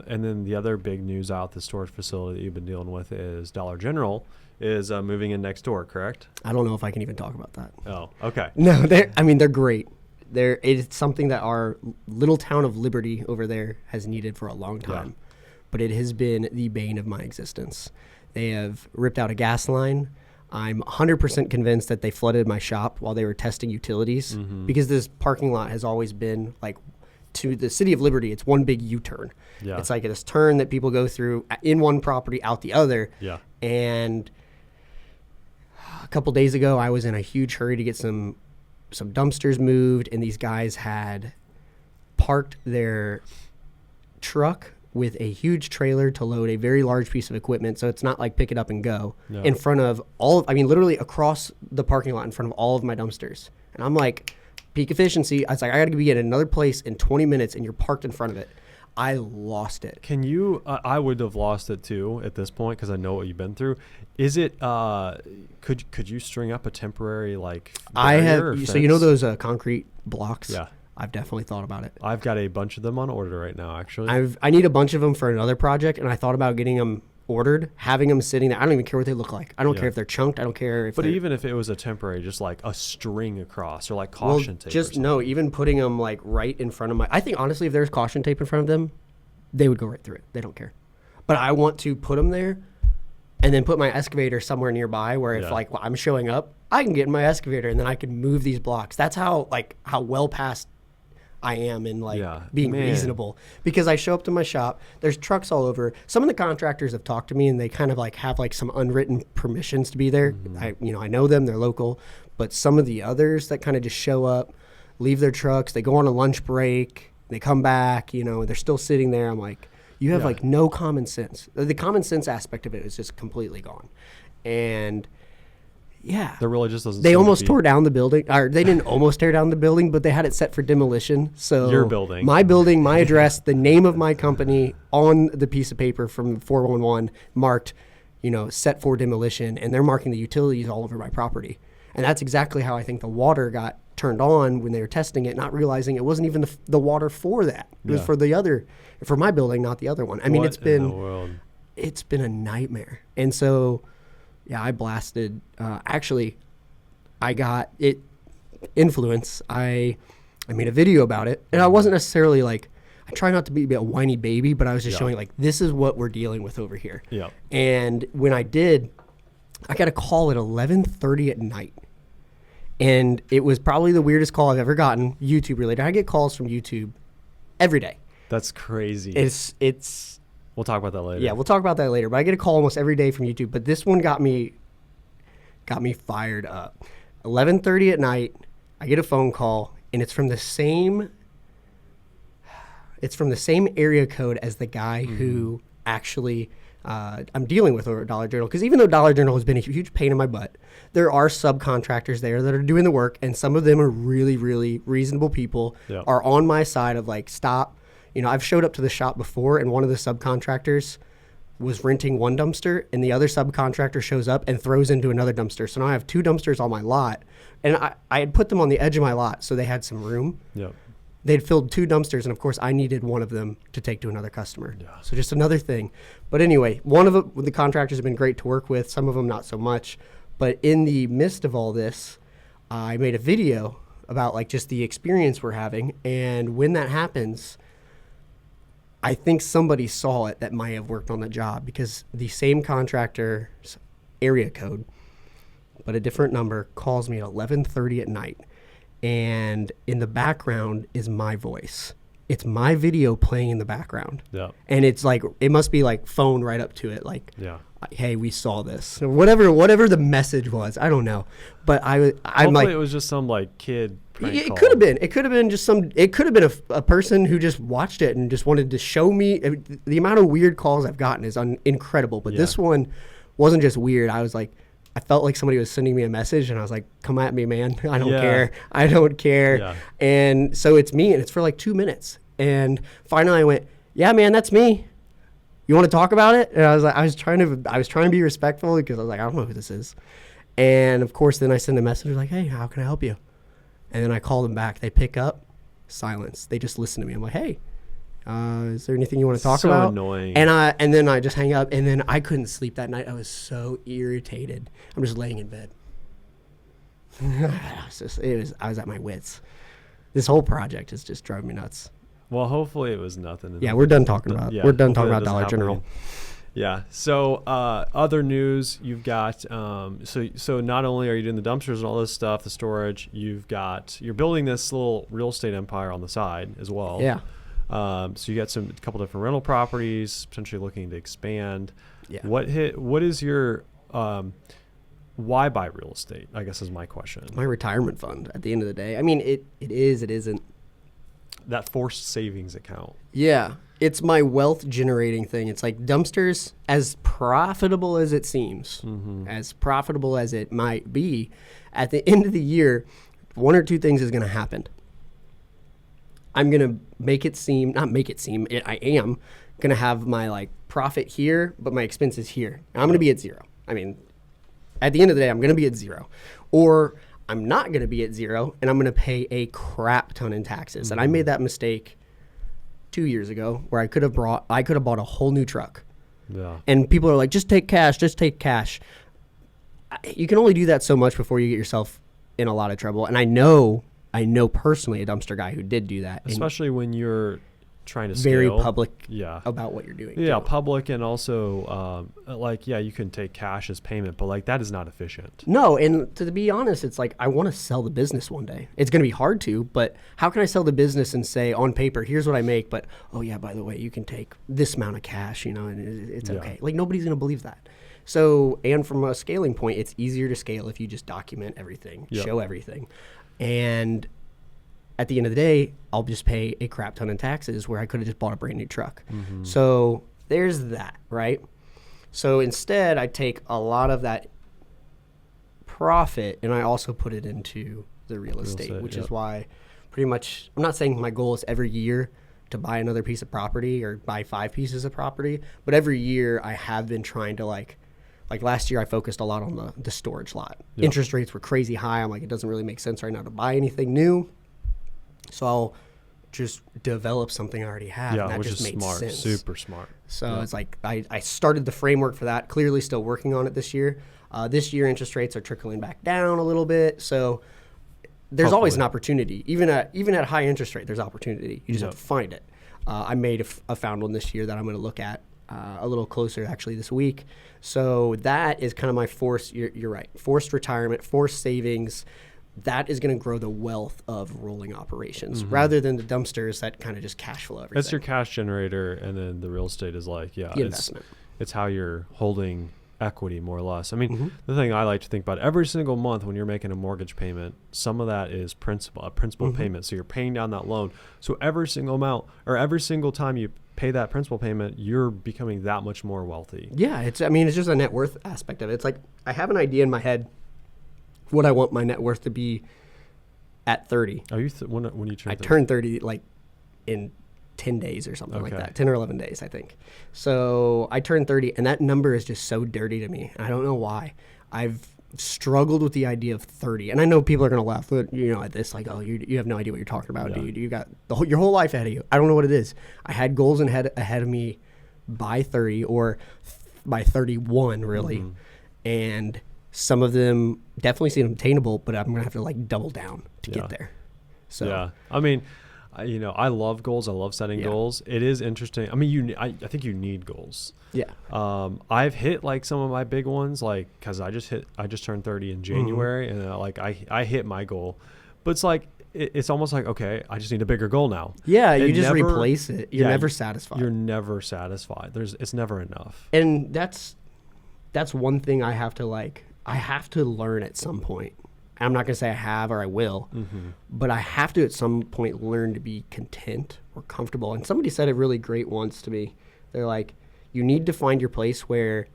and then the other big news out the storage facility that you've been dealing with is Dollar General is moving in next door, correct? I don't know if I can even talk about that. Oh, okay. No, they're great. It's something that our little town of Liberty over there has needed for a long time, but it has been the bane of my existence. They have ripped out a gas line. I'm 100% convinced that they flooded my shop while they were testing utilities because this parking lot has always been like, to the city of Liberty, it's one big U-turn. Yeah. It's like this turn that people go through in one property, out the other. Yeah. And a couple days ago, I was in a huge hurry to get some dumpsters moved, and these guys had parked their truck with a huge trailer to load a very large piece of equipment, so it's not like pick it up and go, Yeah. in front of literally across the parking lot in front of all of my dumpsters. And I'm like, peak efficiency. I was like, I got to be at another place in 20 minutes, and you're parked in front of it. I lost it. Can you? I would have lost it too at this point because I know what you've been through. Is it? Could you string up a temporary like? I barrier or have. So you know fence? those concrete blocks? Yeah. I've definitely thought about it. I've got a bunch of them on order right now. Actually. I need a bunch of them for another project, and I thought about getting them ordered, having them sitting there. I don't even care what they look like. I don't Yeah. care if they're chunked. I don't care if. But they're, even if it was a temporary, just like a string across or like caution tape. or something. even putting them like right in front of my. I think honestly, if there's caution tape in front of them, they would go right through it. They don't care. But I want to put them there, and then put my excavator somewhere nearby where if Yeah. like I'm showing up, I can get in my excavator and then I can move these blocks. That's how well past I am in being Man. reasonable, because I show up to my shop. There's trucks all over. Some of the contractors have talked to me and they kind of like have like some unwritten permissions to be there. I know them, they're local, but some of the others that kind of just show up, leave their trucks, they go on a lunch break, they come back, they're still sitting there. I'm like, you have Yeah. like no common sense. The common sense aspect of it is just completely gone. And yeah, There really just doesn't. they seem to almost be- tore down the building, or they didn't almost tear down the building, but they had it set for demolition. So Your building. my building, my address, the name of my company on the piece of paper from 411 marked, set for demolition, and they're marking the utilities all over my property. And that's exactly how I think the water got turned on when they were testing it, not realizing it wasn't even the water for that. It was Yeah. for my building, not the other one. I mean, What in the world? it's been a nightmare. And so, yeah, I blasted. Actually, I got it influence. I made a video about it, and I wasn't necessarily like, I try not to be a whiny baby, but I was just Yeah. showing like, this is what we're dealing with over here. Yeah. And when I did, I got a call at 11:30 at night. And it was probably the weirdest call I've ever gotten, YouTube related. I get calls from YouTube every day. That's crazy. It's We'll talk about that later. yeah, we'll talk about that later. But I get a call almost every day from YouTube. But this one got me fired up. 11:30 at night, I get a phone call, and it's from the same area code as the guy who actually I'm dealing with over at Dollar General. Because even though Dollar General has been a huge pain in my butt, there are subcontractors there that are doing the work, and some of them are really, really reasonable people. Yeah. Are on my side of like, stop. I've showed up to the shop before, and one of the subcontractors was renting one dumpster, and the other subcontractor shows up and throws into another dumpster. So now I have two dumpsters on my lot, and I had put them on the edge of my lot so they had some room. Yep. They'd filled two dumpsters, and of course I needed one of them to take to another customer. Yeah. So just another thing. But anyway, one of the contractors have been great to work with, some of them not so much. But in the midst of all this, I made a video about like just the experience we're having, and when that happens, I think somebody saw it that might have worked on the job, because the same contractor's area code but a different number calls me at 11:30 at night, and in the background is my voice. It's my video playing in the background. Yeah. And it's like, it must be like phone right up to it. Like, yeah. Hey, we saw this. Or whatever the message was. I don't know. But I'm Hopefully like, it was just some like kid prank it call. could have been. It could have been just it could have been a person who just watched it and just wanted to show me. The amount of weird calls I've gotten is incredible. But this one wasn't just weird. I was like, I felt like somebody was sending me a message, and I was like, come at me, man. I don't care. I don't care. Yeah. And so it's me, and it's for like 2 minutes. And finally I went, yeah, man, that's me. You want to talk about it? And I was like, I was trying to be respectful, because I was like, I don't know who this is. And of course, then I send a message like, hey, how can I help you? And then I call them back. They pick up, silence. They just listen to me. I'm like, hey, is there anything you want to talk about? So annoying. And then I just hang up, and then I couldn't sleep that night. I was so irritated. I'm just laying in bed. I was at my wits. This whole project is just driving me nuts. Well, hopefully it was nothing. Yeah, we're done talking about. Yeah, we're done talking hopefully about Dollar that doesn't General. happen. Yeah. So other news, you've got so not only are you doing the dumpsters and all this stuff, the storage, you're building this little real estate empire on the side as well. Yeah. So you got a couple different rental properties, potentially looking to expand. Yeah. What is your why buy real estate, I guess is my question. My retirement fund at the end of the day. I mean, it isn't. That forced savings account. Yeah. It's my wealth generating thing. It's like dumpsters, as profitable as it seems, as profitable as it might be, at the end of the year, one or two things is going to happen. I'm going to I am going to have my like profit here, but my expenses here. I'm going to be at zero. I mean, at the end of the day, I'm going to be at zero. Or I'm not going to be at zero, and I'm going to pay a crap ton in taxes. And I made that mistake 2 years ago, where I could have bought a whole new truck. Yeah. And people are like, just take cash. You can only do that so much before you get yourself in a lot of trouble. And I know personally a dumpster guy who did do that. Especially when you're trying to scale. Very public Yeah. about what you're doing. Yeah, too. public, and also you can take cash as payment, but like that is not efficient. No, and to be honest, it's like I want to sell the business one day. It's going to be hard to, but how can I sell the business and say on paper, here's what I make, but oh yeah, by the way, you can take this amount of cash, and it's okay. Like nobody's going to believe that. So, and from a scaling point, it's easier to scale if you just document everything, show everything. And at the end of the day, I'll just pay a crap ton in taxes where I could have just bought a brand new truck. So there's that, right? So instead, I take a lot of that profit and I also put it into the real estate, which is why pretty much, I'm not saying my goal is every year to buy another piece of property or buy 5 pieces of property, but every year I have been trying to like last year I focused a lot on the storage lot. Interest rates were crazy high. I'm like, it doesn't really make sense right now to buy anything new. So I'll just develop something I already have. Yeah, and that which just is made smart, sense. super smart. So it's like I started the framework for that. Clearly still working on it this year. This year interest rates are trickling back down a little bit. So there's always an opportunity. Even at high interest rate, there's opportunity. You just have to find it. I made a found one this year that I'm going to look at a little closer actually this week. So that is kind of my forced, you're right, forced retirement, forced savings. That is going to grow the wealth of rolling operations rather than the dumpsters that kind of just cash flow everything. That's your cash generator, and then the real estate is like, the investment. It's how you're holding equity more or less. I mean, the thing I like to think about, every single month when you're making a mortgage payment, some of that is principal payment. So you're paying down that loan. So every single amount, or every single time you pay that principal payment, you're becoming that much more wealthy. Yeah, it's just a net worth aspect of it. It's like I have an idea in my head what I want my net worth to be at 30. Are you when you turn 30? I turn 30 like in 10 days or something like that. 10 or 11 days, I think. So I turned 30, and that number is just so dirty to me. I don't know why. I've struggled with the idea of 30. And I know people are going to laugh at this, like, oh, you have no idea what you're talking about, dude. You got your whole life ahead of you. I don't know what it is. I had goals ahead of me by 30 or by 31, really. And some of them definitely seem obtainable, but I'm going to have to like double down to get there. So yeah, I mean, I love goals. I love setting goals. It is interesting. I mean, I think you need goals. Yeah. I've hit like some of my big ones, like, cause I just turned 30 in January, and like I hit my goal, but it's like, it's almost like, okay, I just need a bigger goal now. Yeah. You just replace it. You're never satisfied. You're never satisfied. It's never enough. And that's one thing I have to learn at some point. I'm not going to say I have or I will, but I have to at some point learn to be content or comfortable. And somebody said it really great once to me. They're like, you need to find your place where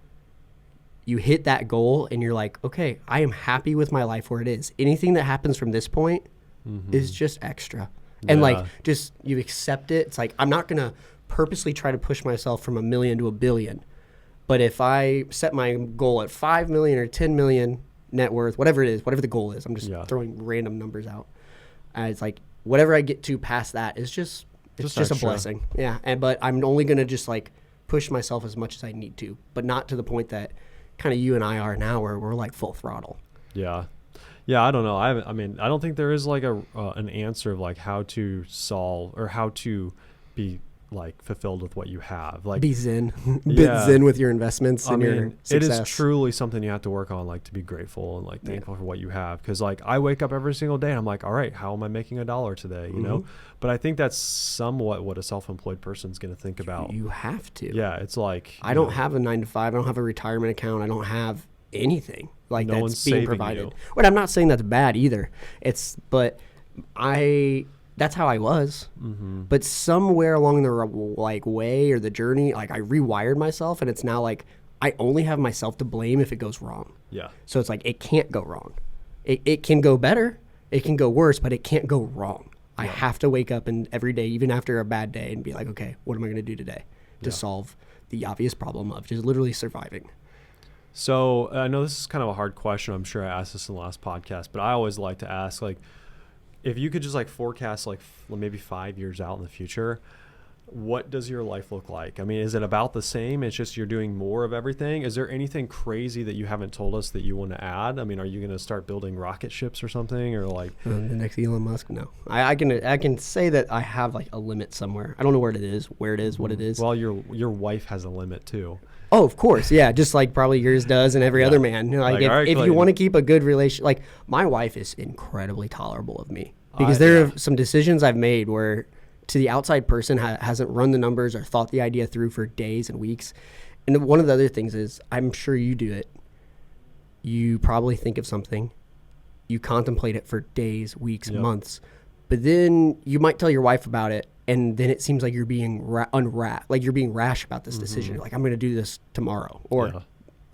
you hit that goal and you're like, okay, I am happy with my life where it is. Anything that happens from this point is just extra. And like, just you accept it. It's like, I'm not going to purposely try to push myself from 1 million to 1 billion. But if I set my goal at 5 million or 10 million net worth, whatever it is, whatever the goal is, I'm just throwing random numbers out. It's like whatever I get to past that is just a blessing. Yeah. But I'm only going to just like push myself as much as I need to, but not to the point that kind of you and I are now where we're like full throttle. Yeah. Yeah. I don't know. I mean, I don't think there is like an answer of like how to solve or how to be like fulfilled with what you have, like be zen. Zen with your investments and your success. It is truly something you have to work on, like to be grateful and like thankful for what you have, because like I wake up every single day and I'm like, all right, how am I making $1 today, you know? But I think that's somewhat what a self-employed person is going to think about. You have to. Yeah, it's like I don't have a 9-to-5, I don't have a retirement account, I don't have anything like no that's being provided. You. But I'm not saying that's bad either. That's how I was. But somewhere along the like way or the journey, like I rewired myself, and it's now like I only have myself to blame if it goes wrong. Yeah. So it's like it can't go wrong. It can go better, it can go worse, but it can't go wrong. I have to wake up and every day, even after a bad day, and be like, okay, what am I going to do today to solve the obvious problem of just literally surviving? So I know this is kind of a hard question. I'm sure I asked this in the last podcast, but I always like to ask, like, if you could just like forecast like maybe 5 years out in the future, what does your life look like? I mean, is it about the same? It's just you're doing more of everything. Is there anything crazy that you haven't told us that you want to add? I mean, are you going to start building rocket ships or something, or like the next Elon Musk? No, I can say that I have like a limit somewhere. I don't know where it is, what it is. Well, your wife has a limit too. Oh, of course. Yeah. Just like probably yours does and every other man. Like if you want to keep a good relation, like my wife is incredibly tolerable of me because there are some decisions I've made where to the outside person hasn't run the numbers or thought the idea through for days and weeks. And one of the other things is, I'm sure you do it. You probably think of something, you contemplate it for days, weeks, months, but then you might tell your wife about it. And then it seems like you're being like you're being rash about this decision. You're like, I'm going to do this tomorrow or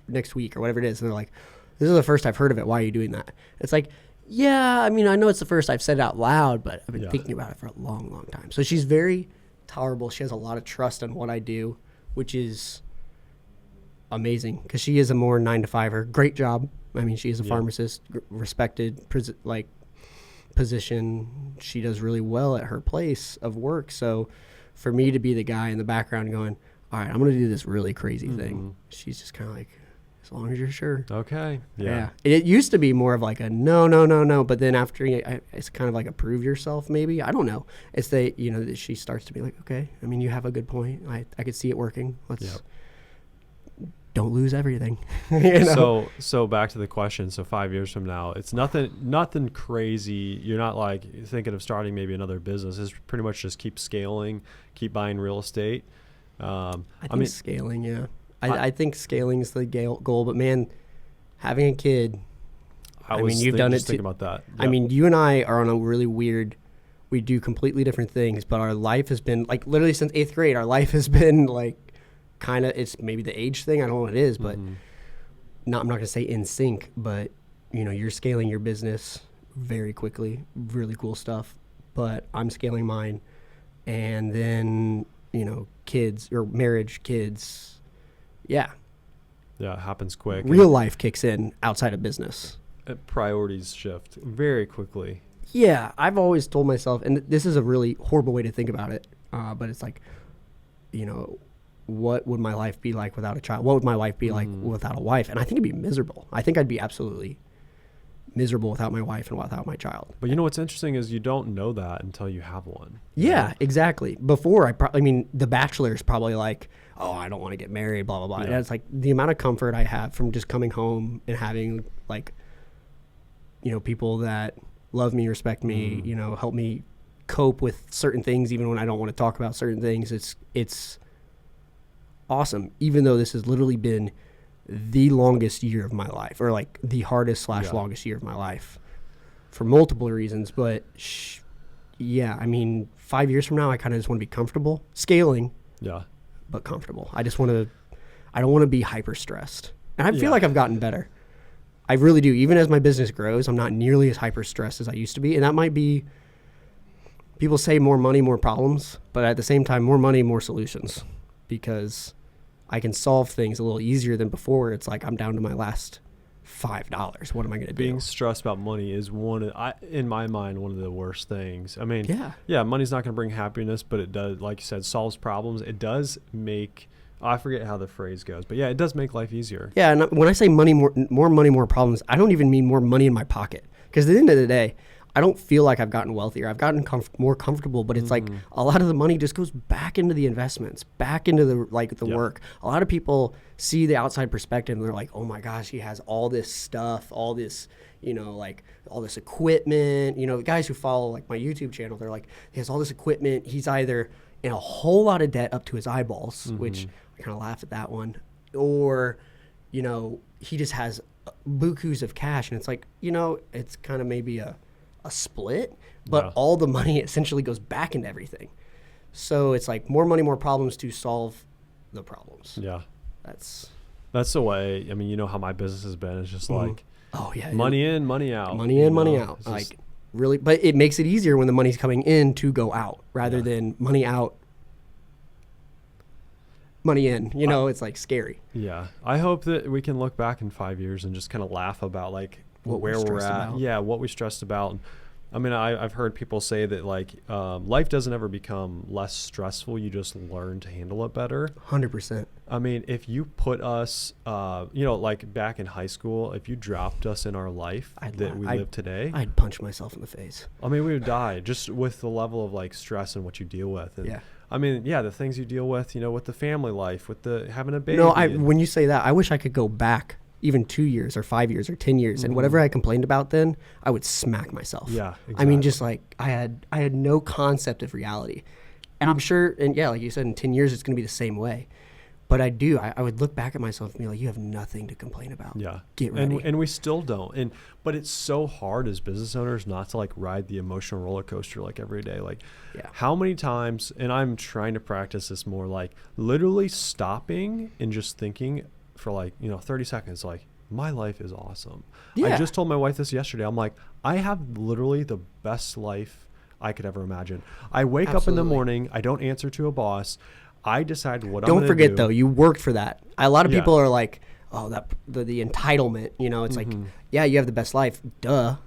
next week or whatever it is. And they're like, this is the first I've heard of it. Why are you doing that? It's like, yeah, I mean, I know it's the first I've said it out loud, but I've been thinking about it for a long, long time. So she's very tolerable. She has a lot of trust in what I do, which is amazing because she is a more 9-to-5er. Great job. I mean, she is a pharmacist, respected, position. She does really well at her place of work. So for me to be the guy in the background going, all right, I'm going to do this really crazy thing, she's just kind of like, as long as you're sure. Okay. Yeah. It used to be more of like a no. But then after it's kind of like a prove yourself maybe. I don't know. It's that she starts to be like, okay, I mean, you have a good point. I could see it working. Let's don't lose everything. So back to the question. So 5 years from now, it's nothing crazy. You're not like thinking of starting maybe another business. It's pretty much just keep scaling, keep buying real estate. I mean scaling. Yeah. I think scaling is the goal, but man, having a kid, you've done it too. Thinking about that. Yep. I mean, you and I are on a really weird, we do completely different things, but our life has been like literally since 8th grade, our life has been like, kind of, it's maybe the age thing. I don't know what it is, but I'm not going to say in sync, but you're scaling your business very quickly, really cool stuff, but I'm scaling mine. And then, kids or marriage, kids. Yeah. Yeah. It happens quick. Real life kicks in outside of business. Priorities shift very quickly. Yeah. I've always told myself, and this is a really horrible way to think about it. But it's like, what would my life be like without a child? What would my life be like without a wife? And I think it'd be miserable. I think I'd be absolutely miserable without my wife and without my child. But you know what's interesting is you don't know that until you have one. Yeah, Right? exactly. Before I mean, The Bachelor is probably like, oh, I don't want to get married, blah, blah, blah. Yeah. And it's like the amount of comfort I have from just coming home and having like, you know, people that love me, respect me, you know, help me cope with certain things, even when I don't want to talk about certain things. It's awesome, even though this has literally been the longest year of my life, or like the hardest / longest year of my life for multiple reasons. But yeah, I mean, 5 years from now, I kind of just want to be comfortable scaling, but comfortable. I don't want to be hyper stressed. And I feel like I've gotten better. I really do. Even as my business grows, I'm not nearly as hyper stressed as I used to be. And that might be, people say more money, more problems, but at the same time, more money, more solutions, because I can solve things a little easier than before. It's like I'm down to my last $5. What am I going to do? Being stressed about money is in my mind, one of the worst things. I mean, money's not going to bring happiness, but it does, like you said, solves problems. It does make, I forget how the phrase goes, but yeah, it does make life easier. Yeah, and when I say money, more money, more problems, I don't even mean more money in my pocket. Because at the end of the day, I don't feel like I've gotten wealthier. I've gotten more comfortable, but it's like a lot of the money just goes back into the investments, back into the work. A lot of people see the outside perspective and they're like, oh my gosh, he has all this stuff, all this, you know, like all this equipment. You know, the guys who follow like my YouTube channel, they're like, he has all this equipment. He's either in a whole lot of debt up to his eyeballs, which I kind of laughed at that one, or, you know, he just has bukus of cash. And it's like, you know, it's kind of maybe a split, but all the money essentially goes back into everything. So it's like more money, more problems to solve the problems. Yeah. That's the way. I mean, you know how my business has been. It's just like, money in, money out. Money in, money out. Like really, but it makes it easier when the money's coming in to go out rather than money out, money in. You know, it's like scary. Yeah. I hope that we can look back in 5 years and just kind of laugh about like where we're at. About. Yeah, what we stressed about. I mean, I've heard people say that like life doesn't ever become less stressful. You just learn to handle it better. 100%. I mean, if you put us, you know, like back in high school, if you dropped us in our life we live today, I'd punch myself in the face. I mean, we would die just with the level of like stress and what you deal with. And, I mean, the things you deal with, you know, with the family life, with the having a baby. No, when you say that, I wish I could go back even 2 years or 5 years or 10 years. And whatever I complained about then, I would smack myself. Yeah, exactly. I mean, just like I had no concept of reality. And I'm sure, and like you said, in 10 years, it's going to be the same way. But I would look back at myself and be like, you have nothing to complain about. Yeah. Get ready. And we still don't. But it's so hard as business owners not to like ride the emotional roller coaster like every day. Like how many times, and I'm trying to practice this more, like literally stopping and just thinking for like, you know, 30 seconds, like my life is awesome. I just told my wife this yesterday. I'm like, I have literally the best life I could ever imagine. I wake up in the morning. I don't answer to a boss. I decide what I'm going to do. Don't forget though, you worked for that. A lot of people are like, oh, that the entitlement, you know, it's like, you have the best life, duh.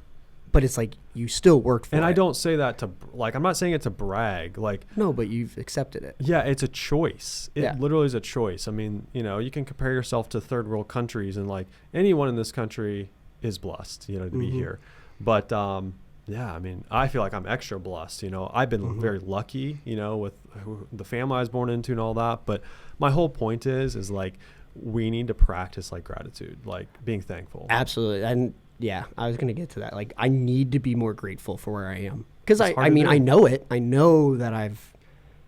But it's like you still worked for it. And I don't say that to like, I'm not saying it to brag. Like, no, but you've accepted it. Yeah, it's a choice. It literally is a choice. I mean, you know, you can compare yourself to third world countries, and like anyone in this country is blessed, you know, to be here. But I mean, I feel like I'm extra blessed. You know, I've been very lucky, you know, with the family I was born into and all that. But my whole point is like we need to practice like gratitude, like being thankful. Absolutely. And yeah, I was going to get to that. Like, I need to be more grateful for where I am. Because, I mean, I know it. I know that I've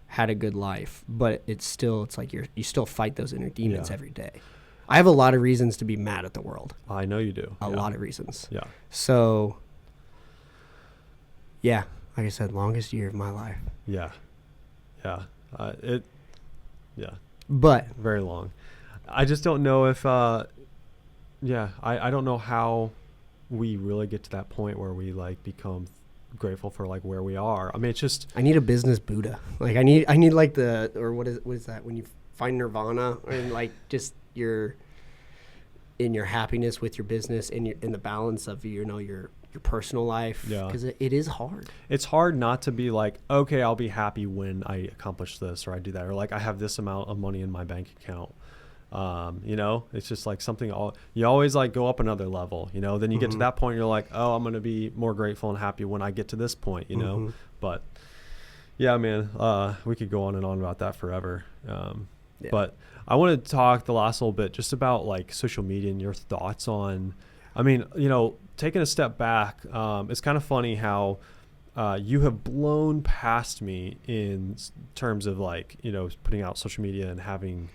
had a good life. But it's like you still fight those inner demons every day. I have a lot of reasons to be mad at the world. I know you do. A lot of reasons. Yeah. So, yeah, like I said, longest year of my life. Yeah. Yeah. But. Very long. I just don't know if, I don't know how we really get to that point where we like become grateful for like where we are. I mean, it's just, I need a business Buddha. Like I need like what is that when you find nirvana, and like just your happiness with your business and in the balance of, you know, your personal life. Yeah. Because it is hard. It's hard not to be like, okay, I'll be happy when I accomplish this or I do that, or like I have this amount of money in my bank account. You know, it's just like something you always like go up another level, you know, then you get to that point, you're like, oh, I'm going to be more grateful and happy when I get to this point, you know, but yeah, man, we could go on and on about that forever. But I want to talk the last little bit just about like social media and your thoughts on, I mean, you know, taking a step back, it's kind of funny how you have blown past me in terms of like, you know, putting out social media and having,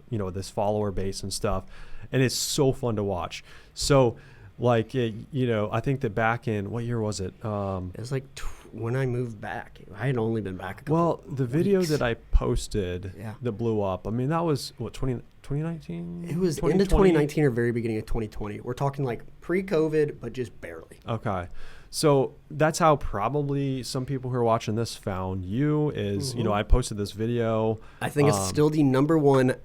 you know, this follower base and stuff. And it's so fun to watch. So like, you know, I think that back in, what year was it? It was like when I moved back. I had only been back a couple the video weeks. that I posted that blew up, I mean, that was what, 2019? It was into 2019 or very beginning of 2020. We're talking like pre-COVID, but just barely. Okay. So that's how probably some people who are watching this found you is, you know, I posted this video. I think it's still the #1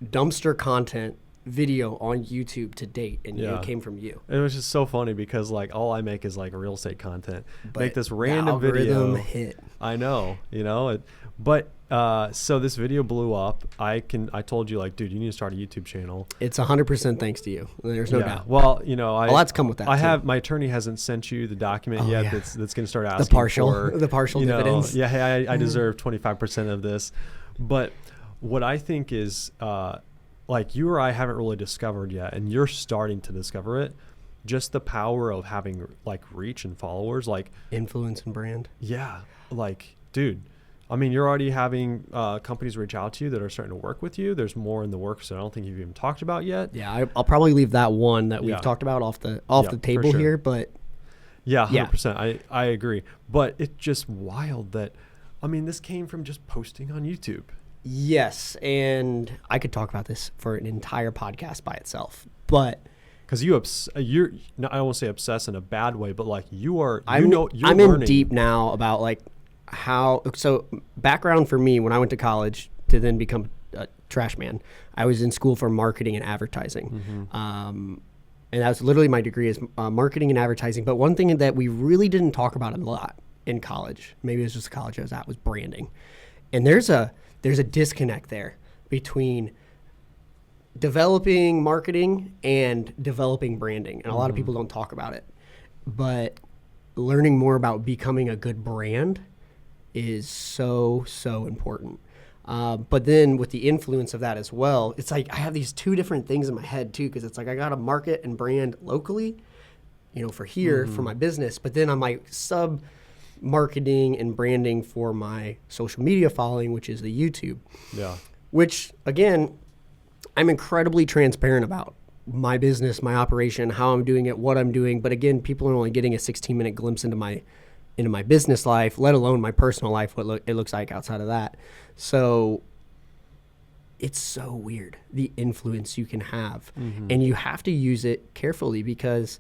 dumpster content video on YouTube to date, and it came from you. It was just so funny because like all I make is like real estate content. But make this random the algorithm video. hit. I know, you know, so this video blew up. I told you like, dude, you need to start a YouTube channel. It's 100% thanks to you. There's no doubt. Well, you know, that's come with that. My attorney hasn't sent you the document yet. That's going to start asking the partial dividends. Yeah. Hey, I deserve 25% of this. But what I think is, like you or I haven't really discovered yet, and you're starting to discover it, just the power of having like reach and followers, like influence and brand. Yeah. Like, dude, I mean, you're already having companies reach out to you that are starting to work with you. There's more in the works that I don't think you've even talked about yet. Yeah, I'll probably leave that one that we've talked about off the table here, but yeah, 100%. I agree. But it's just wild that, I mean, this came from just posting on YouTube. Yes, and I could talk about this for an entire podcast by itself, but because you're I won't say obsessed in a bad way, but like I'm learning. In deep now about like how. So background for me, when I went to college to then become a trash man, I was in school for marketing and advertising. And that was literally my degree is marketing and advertising. But one thing that we really didn't talk about a lot in college, maybe it was just the college I was at, was branding. And there's a disconnect there between developing marketing and developing branding. And a lot of people don't talk about it. But learning more about becoming a good brand is so, so important. But then with the influence of that as well, it's like I have these two different things in my head too, because it's like I got to market and brand locally, you know, for here, for my business. But then I'm like marketing and branding for my social media following, which is the YouTube. Yeah. Which, again, I'm incredibly transparent about my business, my operation, how I'm doing it, what I'm doing. But again, people are only getting a 16-minute glimpse into my business life, let alone my personal life, what it looks like outside of that. So it's so weird, the influence you can have. And you have to use it carefully, because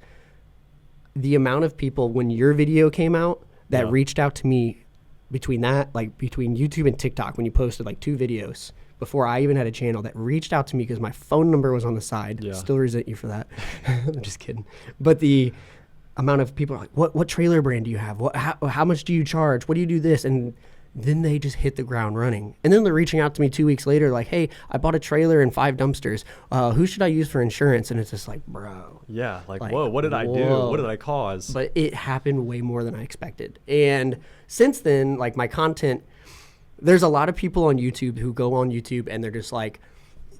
the amount of people, when your video came out, that reached out to me between YouTube and TikTok, when you posted like 2 videos before I even had a channel, that reached out to me because my phone number was on the side. Still resent you for that. I'm just kidding. But the amount of people are like, what trailer brand do you have? How much do you charge? What do you do this? And then they just hit the ground running. And then they're reaching out to me 2 weeks later like, hey, I bought a trailer and 5 dumpsters. Who should I use for insurance? And it's just like, bro. Yeah, like whoa, what did I do? What did I cause? But it happened way more than I expected. And since then, like my content, there's a lot of people on YouTube who go on YouTube and they're just like,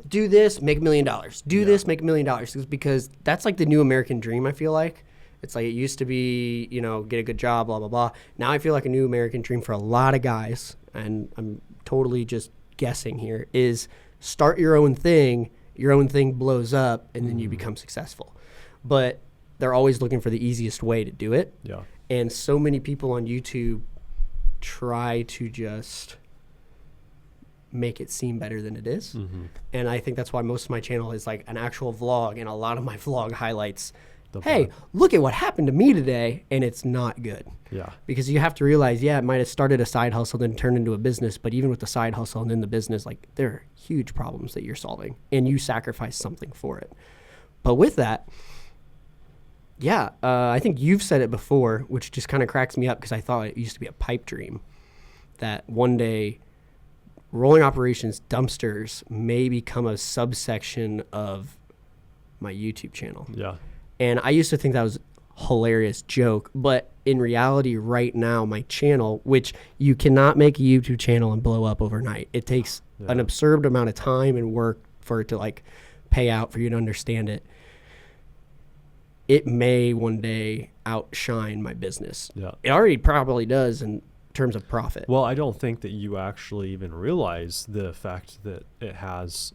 do this, make $1 million. Do this, make $1 million. Because that's like the new American dream, I feel like. It's like it used to be, you know, get a good job, blah, blah, blah. Now I feel like a new American dream for a lot of guys, and I'm totally just guessing here, is start your own thing blows up, and then you become successful. But they're always looking for the easiest way to do it. Yeah. And so many people on YouTube try to just make it seem better than it is. And I think that's why most of my channel is like an actual vlog, and a lot of my vlog highlights, hey, look at what happened to me today, and it's not good. Yeah. Because you have to realize, it might have started a side hustle, then turned into a business, but even with the side hustle and then the business, like there are huge problems that you're solving, and you sacrifice something for it. But with that, I think you've said it before, which just kind of cracks me up, because I thought it used to be a pipe dream that one day rolling operations dumpsters may become a subsection of my YouTube channel. Yeah. And I used to think that was a hilarious joke, but in reality right now, my channel, which you cannot make a YouTube channel and blow up overnight. It takes an absurd amount of time and work for it to like pay out for you to understand it. It may one day outshine my business. Yeah. It already probably does in terms of profit. Well, I don't think that you actually even realize the effect that it has.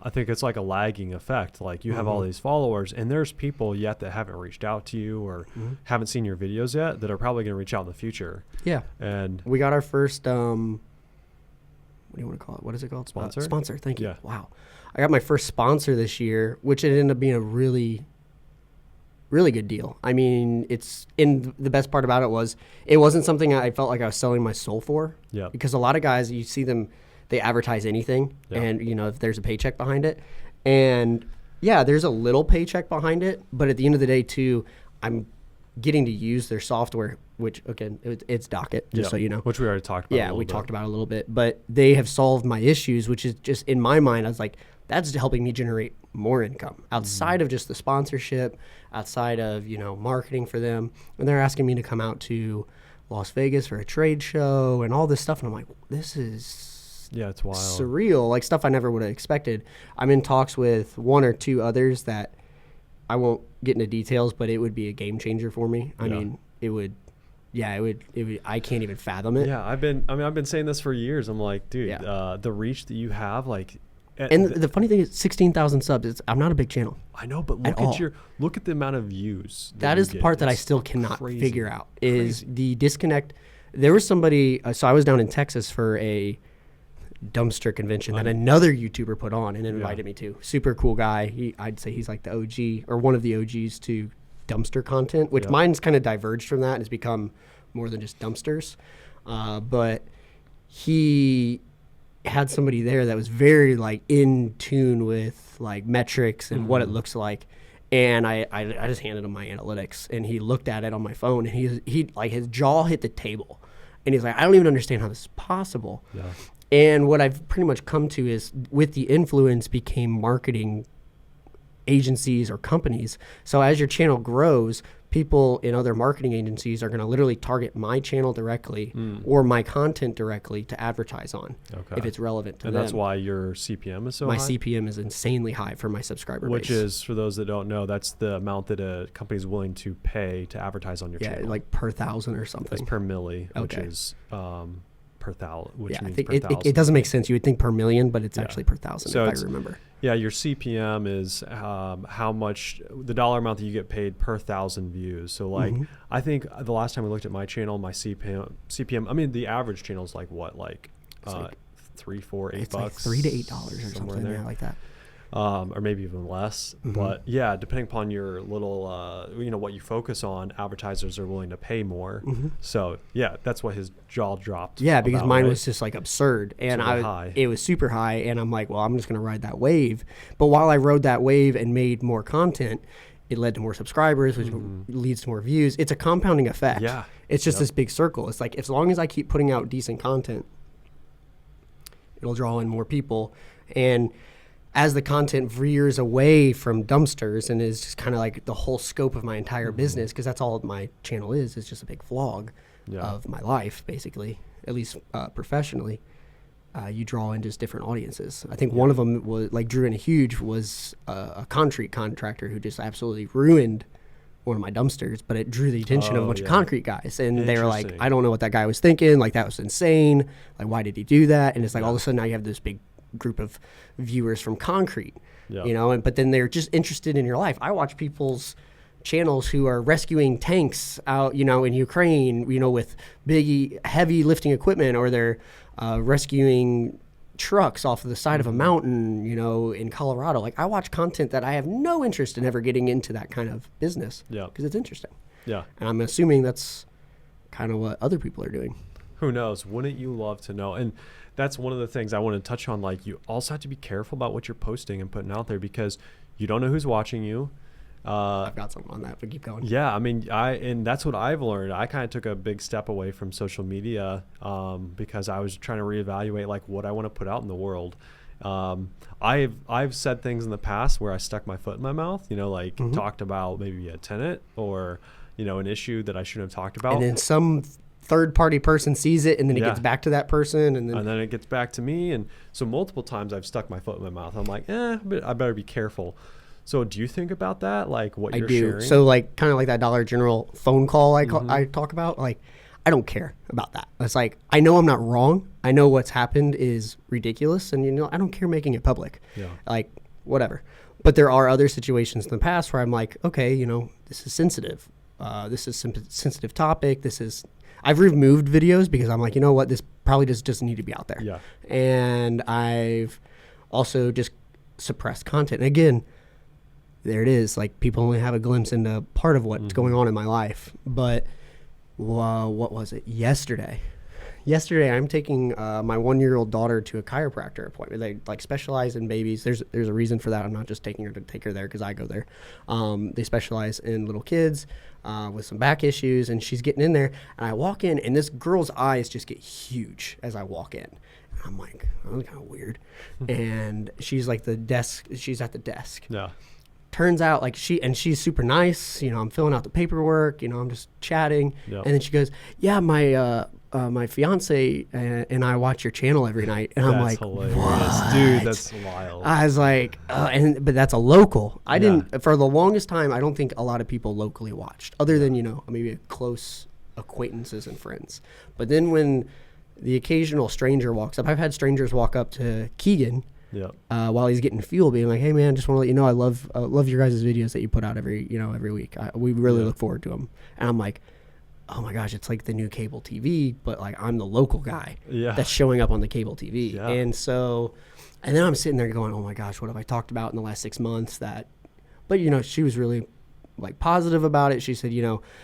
I think it's like a lagging effect. Like you have all these followers and there's people yet that haven't reached out to you or haven't seen your videos yet that are probably going to reach out in the future. Yeah. And we got our first, what do you want to call it? What is it called? Sponsor? Sponsor. Thank you. Yeah. Wow. I got my first sponsor this year, which it ended up being a really good deal. I mean, the best part about it was it wasn't something I felt like I was selling my soul for. Yeah. Because a lot of guys, you see them, they advertise anything and if there's a paycheck behind it. And yeah, there's a little paycheck behind it, but at the end of the day too, I'm getting to use their software, which again, it's Docket, just so you know. Which we already talked about. Yeah, we talked about it a little bit, but they have solved my issues, which is just in my mind, I was like, that's helping me generate more income outside of just the sponsorship, outside of, marketing for them. And they're asking me to come out to Las Vegas for a trade show and all this stuff. And I'm like, this is it's wild. Surreal, like stuff I never would have expected. I'm in talks with one or two others that I won't get into details, but it would be a game changer for me. I mean, it would, I can't even fathom it. Yeah, I've been saying this for years. I'm like, dude, the reach that you have, like, and the funny thing is 16,000 subs. I'm not a big channel. I know, but look at the amount of views. That is the part that I still cannot figure out is the disconnect. There was somebody, so I was down in Texas for a dumpster convention that another YouTuber put on and invited me to. Super cool guy. I'd say he's like the OG or one of the OGs to dumpster content, which mine's kind of diverged from that and has become more than just dumpsters. But he had somebody there that was very like in tune with like metrics and what it looks like. And I just handed him my analytics and he looked at it on my phone and he like his jaw hit the table and he's like, I don't even understand how this is possible. Yeah. And what I've pretty much come to is with the influence became marketing agencies or companies. So as your channel grows, people in other marketing agencies are going to literally target my channel directly or my content directly to advertise on if it's relevant to them. And that's why your CPM is so high? My CPM is insanely high for my subscriber base. Which is, for those that don't know, that's the amount that a company is willing to pay to advertise on your channel. Yeah, like per thousand or something. It's per milli, which is per thousand, which means I think per thousand. it doesn't make sense. You would think per million, but it's actually per thousand, so if I remember. Yeah, your CPM is how much, the dollar amount that you get paid per 1,000 views. So like, I think the last time we looked at my channel, my CPM, I mean, the average channel is like what, like $3, $4, $8 it's bucks, like $3 to $8 or something there, like that. Or maybe even less. But yeah, depending upon your little, what you focus on, advertisers are willing to pay more. So yeah, that's why his jaw dropped. Yeah, because mine was just like absurd, and high. It was super high, and I'm like, well, I'm just gonna ride that wave. But while I rode that wave and made more content, it led to more subscribers, which leads to more views. It's a compounding effect. Yeah, it's just this big circle. It's like as long as I keep putting out decent content, it'll draw in more people, and as the content veers away from dumpsters and is just kind of like the whole scope of my entire business, because that's all my channel is just a big vlog of my life, basically, at least professionally. You draw in just different audiences. I think one of them was like Drew and a Huge was a concrete contractor who just absolutely ruined one of my dumpsters, but it drew the attention of a bunch of concrete guys, and they were like, I don't know what that guy was thinking, like that was insane, like why did he do that? And it's like all of a sudden now you have this big group of viewers from concrete, but then they're just interested in your life. I watch people's channels who are rescuing tanks out, in Ukraine, with big, heavy lifting equipment, or they're rescuing trucks off of the side of a mountain, in Colorado. Like I watch content that I have no interest in ever getting into that kind of business because it's interesting. Yeah. And I'm assuming that's kind of what other people are doing. Who knows? Wouldn't you love to know? And that's one of the things I want to touch on. Like, you also have to be careful about what you're posting and putting out there, because you don't know who's watching you. I've got something on that, but keep going. Yeah, I mean, and that's what I've learned. I kind of took a big step away from social media because I was trying to reevaluate like what I want to put out in the world. I've said things in the past where I stuck my foot in my mouth, like talked about maybe a tenant or an issue that I shouldn't have talked about. And then some third party person sees it, and then it gets back to that person, and then it gets back to me. And so multiple times I've stuck my foot in my mouth. I'm like, but I better be careful. So do you think about that? Like what you're sharing? So like kind of like that Dollar General phone call I talk about. Like I don't care about that. It's like I know I'm not wrong. I know what's happened is ridiculous, and I don't care making it public. Yeah. Like whatever. But there are other situations in the past where I'm like, okay, this is sensitive. This is some sensitive topic. I've removed videos because I'm like, what, this probably just doesn't need to be out there. Yeah. And I've also just suppressed content. And again, there it is. Like people only have a glimpse into part of what's going on in my life. But what was it? Yesterday, I'm taking my 1-year-old daughter to a chiropractor appointment. They like specialize in babies. There's a reason for that. I'm not just taking her to take her there because I go there. They specialize in little kids with some back issues, and she's getting in there. And I walk in, and this girl's eyes just get huge as I walk in. And I'm like, oh, that's kind of weird. And she's like she's at the desk. Yeah. Turns out like she's super nice. I'm filling out the paperwork. I'm just chatting. Yep. And then she goes, yeah, my fiance and I watch your channel every night. And I'm like, hilarious. What? Dude, that's wild. I was like, but that's a local. I didn't, for the longest time, I don't think a lot of people locally watched other than, maybe close acquaintances and friends. But then when the occasional stranger walks up, I've had strangers walk up to Keegan while he's getting fuel, being like, hey man, just want to let you know, I love your guys' videos that you put out every week. We really look forward to them. And I'm like, oh my gosh, it's like the new cable TV, but like I'm the local guy that's showing up on the cable TV. Yeah. And then I'm sitting there going, oh my gosh, what have I talked about in the last 6 months but she was really like positive about it. She said,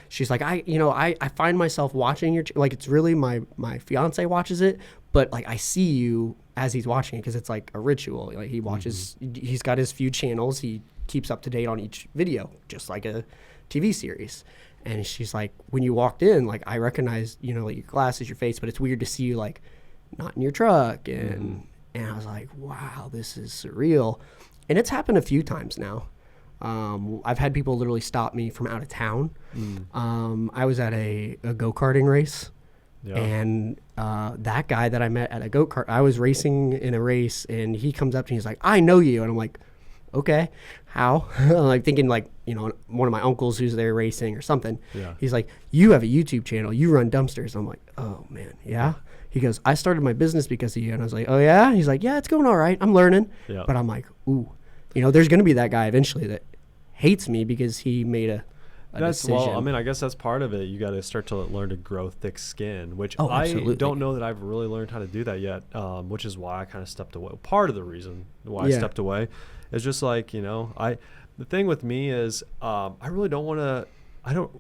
she's like, I find myself watching like it's really my fiance watches it, but like I see you as he's watching it because it's like a ritual. Like he watches, he's got his few channels. He keeps up to date on each video, just like a TV series. And she's like, when you walked in, like I recognized, like your glasses, your face, but it's weird to see you like not in your truck. And I was like, wow, this is surreal. And it's happened a few times now. I've had people literally stop me from out of town. I was at a go-karting race. Yeah. And that guy that I met at a go-kart, I was racing in a race, and he comes up to me, he's like, I know you. And I'm like, okay, how? Like thinking like, one of my uncles who's there racing or something. Yeah. He's like, you have a YouTube channel, you run dumpsters. I'm like, oh man, yeah. He goes, I started my business because of you. And I was like, oh yeah? He's like, yeah, it's going all right. I'm learning. Yeah. But I'm like, ooh, there's going to be that guy eventually that hates me because he made a decision. Well, I mean, I guess that's part of it. You got to start to learn to grow thick skin, which I don't know that I've really learned how to do that yet, which is why I kind of stepped away. Part of the reason why I stepped away is just like, the thing with me is I really don't want to, I don't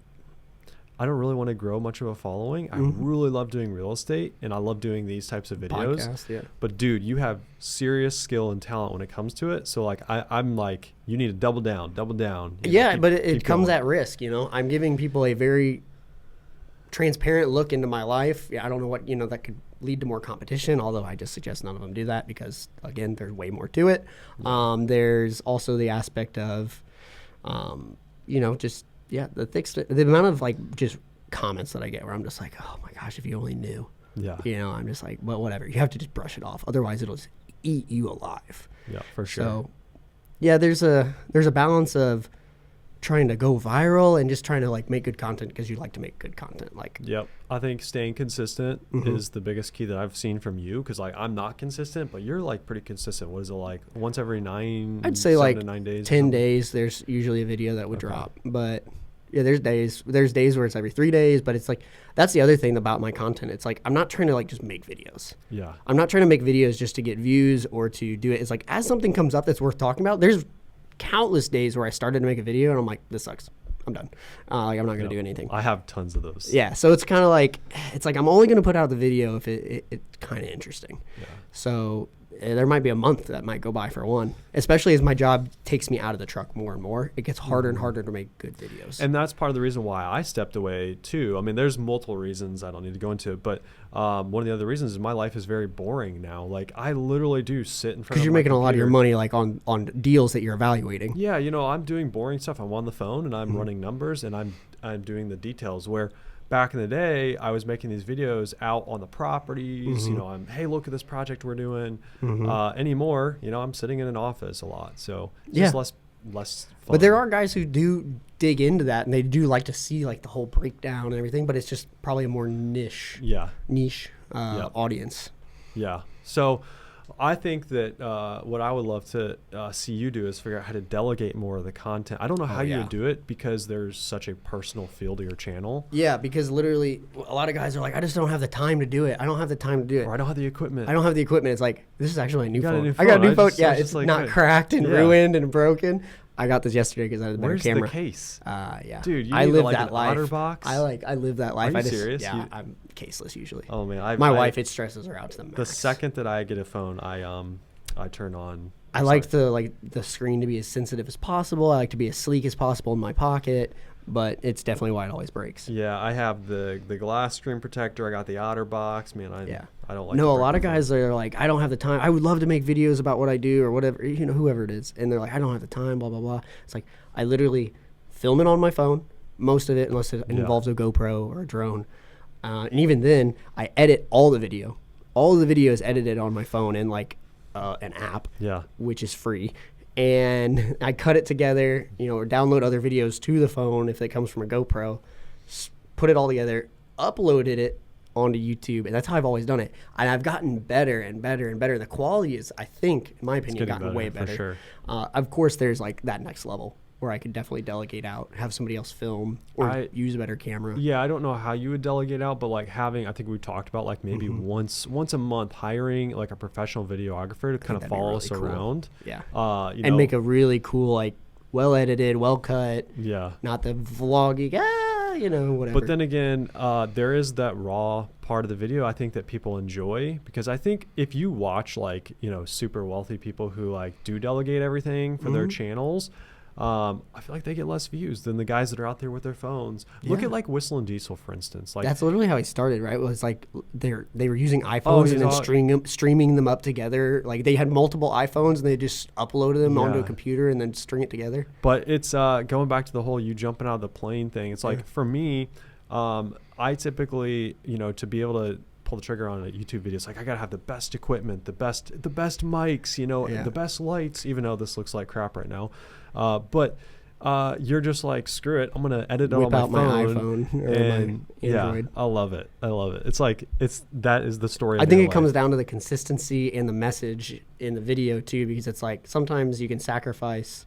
really want to grow much of a following. I really love doing real estate, and I love doing these types of videos. Podcast, But dude, you have serious skill and talent when it comes to it. So like, I'm like, you need to double down. But it comes at risk. I'm giving people a very transparent look into my life. I don't know what, that could lead to more competition, although I just suggest none of them do that because again, there's way more to it. There's also the aspect of, the amount of like just comments that I get where I'm just like, oh my gosh, if you only knew. Yeah. I'm just like, well, whatever. You have to just brush it off. Otherwise it'll just eat you alive. Yeah, for sure. So yeah, there's a balance of trying to go viral and just trying to like make good content because you like to make good content. Like, yep. I think staying consistent is the biggest key that I've seen from you. Cause like I'm not consistent, but you're like pretty consistent. What is it like once every 9, I'd say like 9 days, 10 days. There's usually a video that would drop, but yeah, there's days where it's every 3 days, but it's like, that's the other thing about my content. It's like, I'm not trying to like just make videos. Yeah. I'm not trying to make videos just to get views or to do it. It's like, as something comes up that's worth talking about, there's countless days where I started to make a video and I'm like, this sucks. I'm done. Like I'm not going to do anything. I have tons of those. Yeah. So it's kind of like, I'm only going to put out the video if it's kind of interesting. Yeah. So there might be a month that might go by for one, especially as my job takes me out of the truck more and more. It gets harder and harder to make good videos. And that's part of the reason why I stepped away too. I mean, there's multiple reasons. I don't need to go into it, but one of the other reasons is my life is very boring now. Like I literally do sit in front of because you're making a lot of your money like on deals that you're evaluating. Yeah, I'm doing boring stuff. I'm on the phone and I'm running numbers and I'm doing the details. Where back in the day, I was making these videos out on the properties. I'm, hey, look at this project we're doing. Anymore, I'm sitting in an office a lot, so it's just less fun. But there are guys who do dig into that, and they do like to see like the whole breakdown and everything. But it's just probably a more niche audience. Yeah. So I think that what I would love to see you do is figure out how to delegate more of the content. I don't know how you would do it because there's such a personal feel to your channel. Yeah, because literally a lot of guys are like, I just don't have the time to do it. I don't have the time to do it. Or I don't have the equipment. I don't have the equipment. It's like, this is actually my new phone. I got a new phone. Yeah, it's like, not cracked and ruined and broken. I got this yesterday because I had a better camera. Where's the case? Yeah. Dude, you I need live like that an life. OtterBox? I live that life. Are you serious? Yeah, I'm caseless usually. Oh man, my wife, it stresses her out to the max. The second that I get a phone, I turn on. I like the screen to be as sensitive as possible. I like to be as sleek as possible in my pocket, but it's definitely why it always breaks. Yeah, I have the glass screen protector. I got the OtterBox. Man, I don't like. No, a lot of guys are like, I don't have the time. I would love to make videos about what I do or whatever, whoever it is, and they're like, I don't have the time. Blah blah blah. It's like I literally film it on my phone, most of it, unless it involves a GoPro or a drone, and even then, I edit all the video. All the video is edited on my phone in like an app, which is free. And I cut it together, or download other videos to the phone if it comes from a GoPro, put it all together, uploaded it onto YouTube, and that's how I've always done it. And I've gotten better and better and better. The quality is, I think, in my opinion, gotten way better. For sure. Of course, there's like that next level where I could definitely delegate out, have somebody else film, or use a better camera. Yeah, I don't know how you would delegate out, but like having, I think we talked about like maybe once a month hiring like a professional videographer to kind of follow us around. Yeah. And make a really cool, like well edited, well cut. Yeah. Not the vloggy, whatever. But then again, there is that raw part of the video I think that people enjoy, because I think if you watch like, super wealthy people who like do delegate everything for their channels, I feel like they get less views than the guys that are out there with their phones. Look at like Whistle and Diesel, for instance. Like that's literally how he started, right? It was like they were using iPhones and then streaming them up together. Like they had multiple iPhones and they just uploaded them onto a computer and then string it together. But it's going back to the whole you jumping out of the plane thing. It's like for me, I typically, to be able to pull the trigger on a YouTube video, it's like I gotta have the best equipment, the best mics, the best lights, even though this looks like crap right now. But you're just like, screw it, I'm gonna edit it on my phone and my I love it. It's like that is the story. I think it comes down to the consistency and the message in the video too, because it's like sometimes you can sacrifice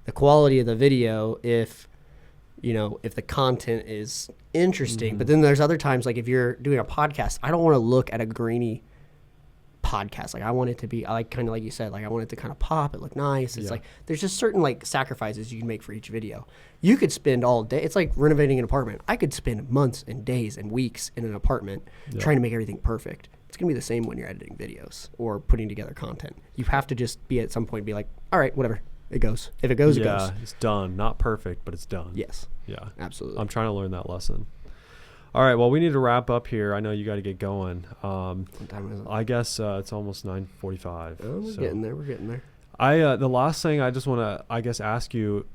the quality of the video if the content is interesting. But then there's other times, like if you're doing a podcast, I don't want to look at a grainy podcast. Like I want it to be, I like kind of like you said, like I want it to kind of pop, it look nice. It's like there's just certain like sacrifices you can make for each video. You could spend all day, it's like renovating an apartment. I could spend months and days and weeks in an apartment trying to make everything perfect. It's gonna be the same when you're editing videos or putting together content. You have to just be at some point be like, all right, whatever. It goes. If it goes, it goes. Yeah, it's done. Not perfect, but it's done. Yes. Yeah. Absolutely. I'm trying to learn that lesson. All right. Well, we need to wrap up here. I know you got to get going. What time is it? I guess it's almost 9:45. Oh, we're getting there. We're getting there. The last thing I just want to, I guess, ask you,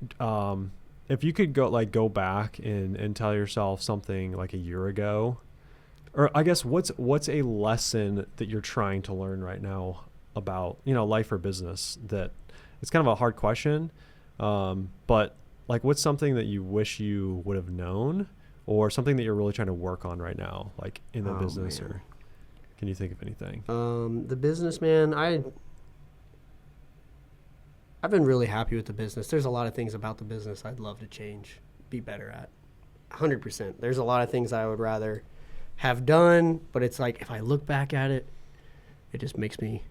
if you could go back and tell yourself something like a year ago, or I guess what's a lesson that you're trying to learn right now about life or business that. It's kind of a hard question, but like what's something that you wish you would have known or something that you're really trying to work on right now, like in the business, or can you think of anything? The business, man, I've been really happy with the business. There's a lot of things about the business I'd love to change, be better at, 100%. There's a lot of things I would rather have done, but it's like if I look back at it, it just makes me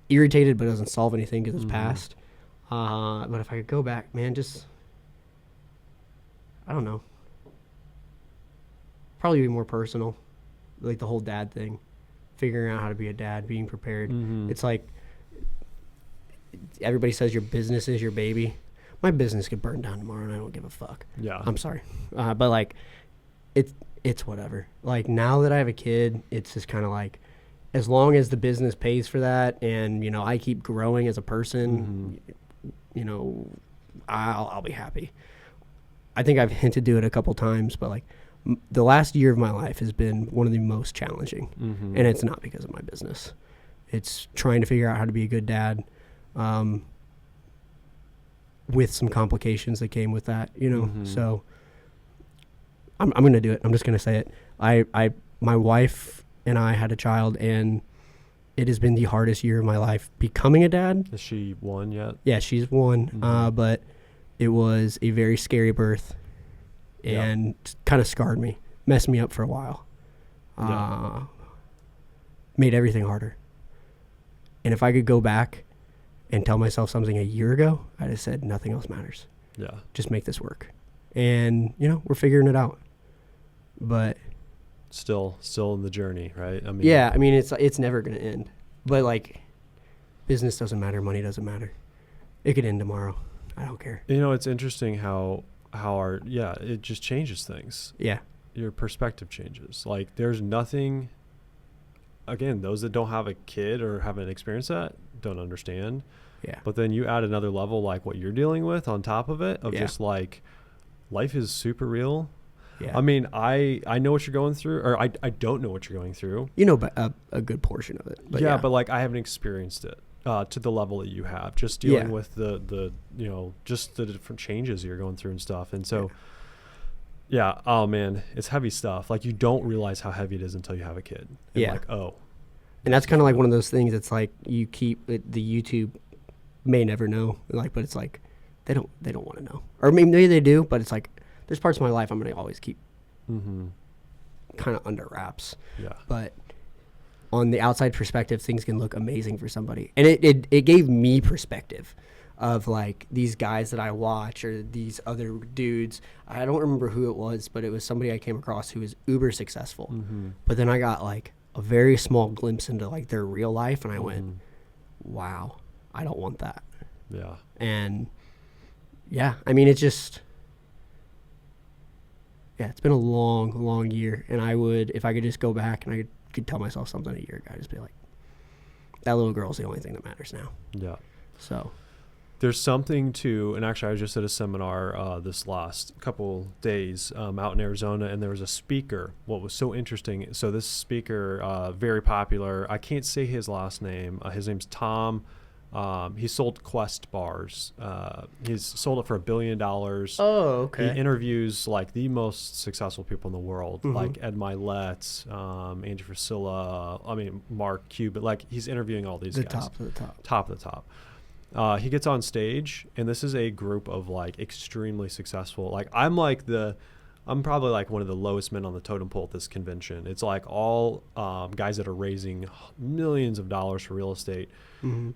irritated, but doesn't solve anything because it's past. But if I could go back, man, just I don't know. Probably be more personal, like the whole dad thing. figuring out how to be a dad, being prepared. Mm-hmm. It's like everybody says your business is your baby. My business could burn down tomorrow, and I don't give a fuck. Yeah. I'm sorry, but like, it's whatever. Like now that I have a kid, it's just kind of like, as long as the business pays for that, and I keep growing as a person, I'll be happy. I think I've hinted to it a couple times, but like the last year of my life has been one of the most challenging, and it's not because of my business. It's trying to figure out how to be a good dad, with some complications that came with that, So I'm going to do it. I'm just going to say it. My wife and I had a child, and it has been the hardest year of my life becoming a dad. Is she one yet? Yeah, she's one, but it was a very scary birth, and kind of scarred me, messed me up for a while, made everything harder. And if I could go back and tell myself something a year ago, I'd have said nothing else matters. Yeah. Just make this work. And, we're figuring it out. But still in the journey, right? It's never going to end. But like, business doesn't matter, money doesn't matter. It could end tomorrow. I don't care. It's interesting how it just changes things. Yeah. Your perspective changes. Like there's nothing, again, those that don't have a kid or haven't experienced that don't understand. Yeah. But then you add another level, like what you're dealing with on top of it, of just like, life is super real. Yeah. I mean, I know what you're going through, or I don't know what you're going through. But a good portion of it. But but like I haven't experienced it to the level that you have, just dealing with the just the different changes you're going through and stuff. And so, oh man, it's heavy stuff. Like you don't realize how heavy it is until you have a kid. And like, oh. And that's kind of like one of those things. It's like you keep the YouTube may never know, like, but it's like they don't want to know, or maybe they do, but it's like there's parts of my life I'm going to always keep kind of under wraps. Yeah. But on the outside perspective, things can look amazing for somebody, and it gave me perspective of like these guys that I watch or these other dudes. I don't remember who it was, but it was somebody I came across who was uber successful. But then I got like a very small glimpse into like their real life, and I went, wow, I don't want that. Yeah. And it's just, it's been a long year, and I would, if I could just go back and I could tell myself something a year ago, I'd just be like, that little girl's the only thing that matters now. Yeah. So there's something to, and actually I was just at a seminar this last couple days out in Arizona, and there was a speaker. What was so interesting, so this speaker, very popular, I can't say his last name. His name's Tom. He sold Quest bars. He's sold it for $1 billion. Oh, okay. He interviews like the most successful people in the world, like Ed Mylett, Angie Frisella, Mark Cuban. Like he's interviewing all these guys. Top of the top. Top of the top. He gets on stage, and this is a group of like extremely successful. Like I'm probably like one of the lowest men on the totem pole at this convention. It's like all guys that are raising millions of dollars for real estate.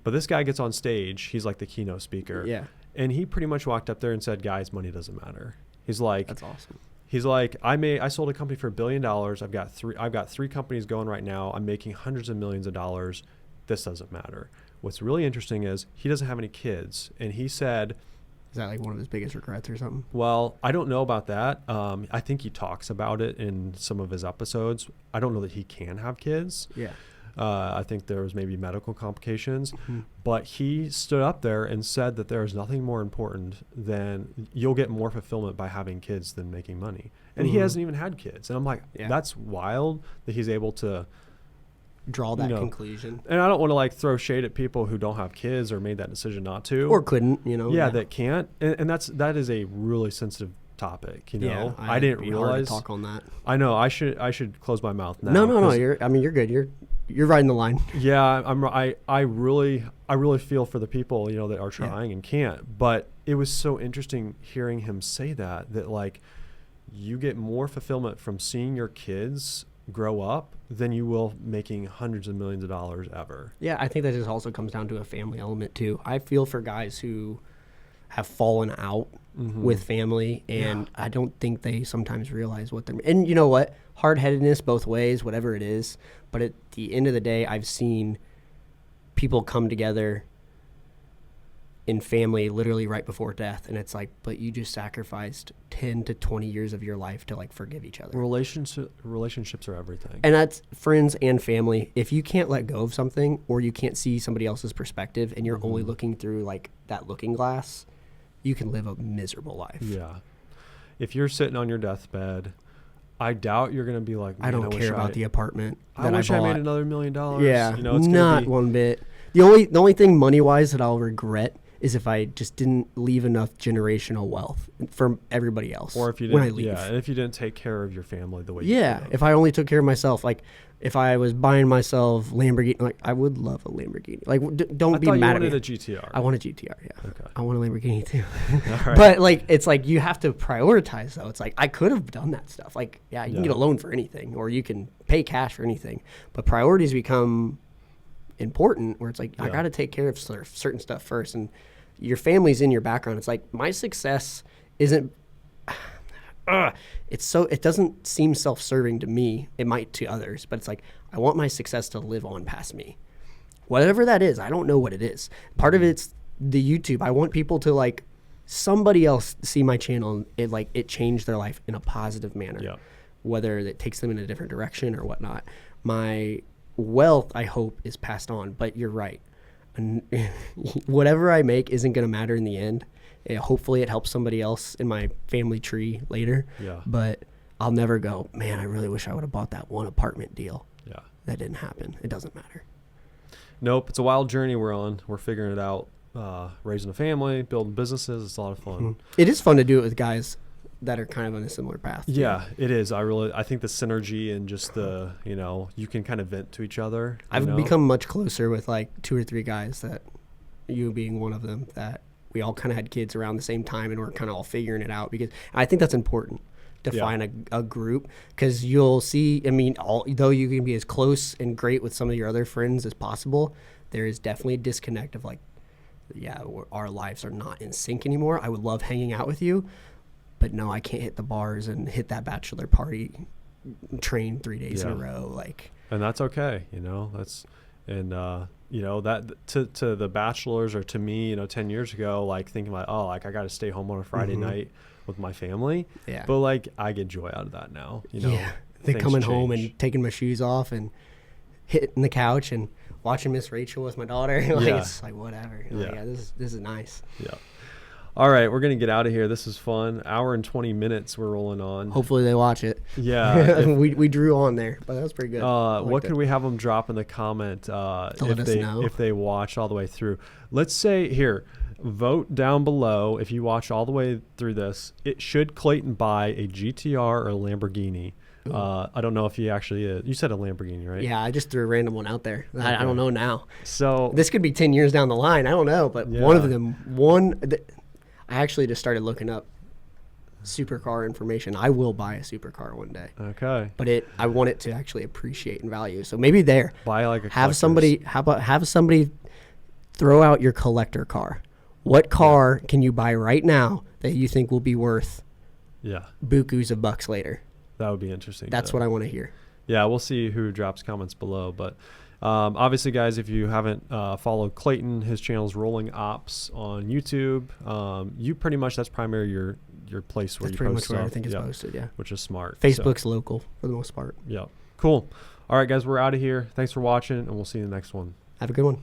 But this guy gets on stage. He's like the keynote speaker. Yeah. And he pretty much walked up there and said, guys, money doesn't matter. He's like, that's awesome. He's like, I sold a company for $1 billion. I've got three companies going right now. I'm making hundreds of millions of dollars. This doesn't matter. What's really interesting is he doesn't have any kids. And he said, is that like one of his biggest regrets or something? Well, I don't know about that. I think he talks about it in some of his episodes. I don't know that he can have kids. Yeah. I think there was maybe medical complications. But he stood up there and said that there is nothing more important than you'll get more fulfillment by having kids than making money. And he hasn't even had kids. And I'm like, that's wild that he's able to draw that conclusion. And I don't want to like throw shade at people who don't have kids or made that decision not to. Or couldn't, that can't. And that is a really sensitive topic, Yeah, I didn't realize. Hard to talk on that. I know. I should close my mouth now. No. You're good. You're riding the line. Yeah, I really feel for the people, that are trying and can't. But it was so interesting hearing him say that like you get more fulfillment from seeing your kids grow up than you will making hundreds of millions of dollars ever. Yeah, I think that just also comes down to a family element too. I feel for guys who have fallen out with family, and I don't think they sometimes realize what they're. And you know what? hard-headedness both ways, whatever it is. But at the end of the day, I've seen people come together in family literally right before death, and it's like, but you just sacrificed 10 to 20 years of your life to like forgive each other. Relationships are everything. And that's friends and family. If you can't let go of something, or you can't see somebody else's perspective, and you're only looking through like that looking glass, you can live a miserable life. Yeah. If you're sitting on your deathbed, I doubt you're going to be like, I don't care about the apartment that I wish I made another $1 million. Yeah, you know, it's not one bit. The only thing money-wise that I'll regret is if I just didn't leave enough generational wealth for everybody else. Or if you when I didn't, leave. and if you didn't take care of your family the way you Yeah, did. if I only took care of myself, like if I was buying myself Lamborghini, like I would love a Lamborghini. Like don't be mad at me. I thought you wanted a GTR. I want a GTR, yeah. Okay. I want a Lamborghini too. All right. But like it's like you have to prioritize though. It's like I could have done that stuff. Like you can get a loan for anything, or you can pay cash for anything. But priorities become important where it's like I got to take care of certain stuff first, and your family's in your background. It's like my success isn't it doesn't seem self-serving to me. It might to others, but it's like I want my success to live on past me, whatever that is. I don't know what it is. Part of it's the YouTube. I want people to like somebody else see my channel and it changed their life in a positive manner, whether it takes them in a different direction or whatnot. My wealth, I hope, is passed on, but you're right. And whatever I make isn't going to matter in the end. Hopefully it helps somebody else in my family tree later. Yeah. But I'll never go, man, I really wish I would have bought that one apartment deal. Yeah. That didn't happen. It doesn't matter. Nope. It's a wild journey we're on. We're figuring it out. Raising a family, building businesses. It's a lot of fun. Mm-hmm. It is fun to do it with guys that are kind of on a similar path. Yeah, it is. I think the synergy and just the, you can kind of vent to each other. I've become much closer with like 2 or 3 guys, that you being one of them, that we all kind of had kids around the same time and we're kind of all figuring it out, because I think that's important to find a group, because you'll see, though you can be as close and great with some of your other friends as possible, there is definitely a disconnect of like, our lives are not in sync anymore. I would love hanging out with you, but no, I can't hit the bars and hit that bachelor party train 3 days in a row. And that's okay. That to the bachelors, or to me, 10 years ago, like thinking like, I got to stay home on a Friday night with my family. Yeah. But like, I get joy out of that now, They're coming home and taking my shoes off and hitting the couch and watching Miss Rachel with my daughter. It's like, whatever. This is nice. Yeah. All right, we're going to get out of here. This is fun. Hour and 20 minutes we're rolling on. Hopefully they watch it. Yeah. we drew on there, but that was pretty good. What could we have them drop in the comment if they watch all the way through? Let's say here, vote down below if you watch all the way through this. Should Clayton buy a GTR or a Lamborghini? I don't know if he actually is. You said a Lamborghini, right? Yeah, I just threw a random one out there. Okay. I don't know now. So this could be 10 years down the line. I don't know, but one of them, I actually just started looking up supercar information. I will buy a supercar one day. Okay. But I want it to actually appreciate in value. So maybe buy like a have somebody throw out your collector car. What car can you buy right now that you think will be worth bukus of bucks later? That would be interesting. That's what I want to hear. Yeah, we'll see who drops comments below, but obviously, guys, if you haven't followed Clayton, his channel's Rollingops on YouTube. You pretty much, that's primarily your place where you post stuff. That's pretty much where everything is posted, yeah. Which is smart. Facebook's local for the most part. Yeah. Cool. All right, guys, we're out of here. Thanks for watching, and we'll see you in the next one. Have a good one.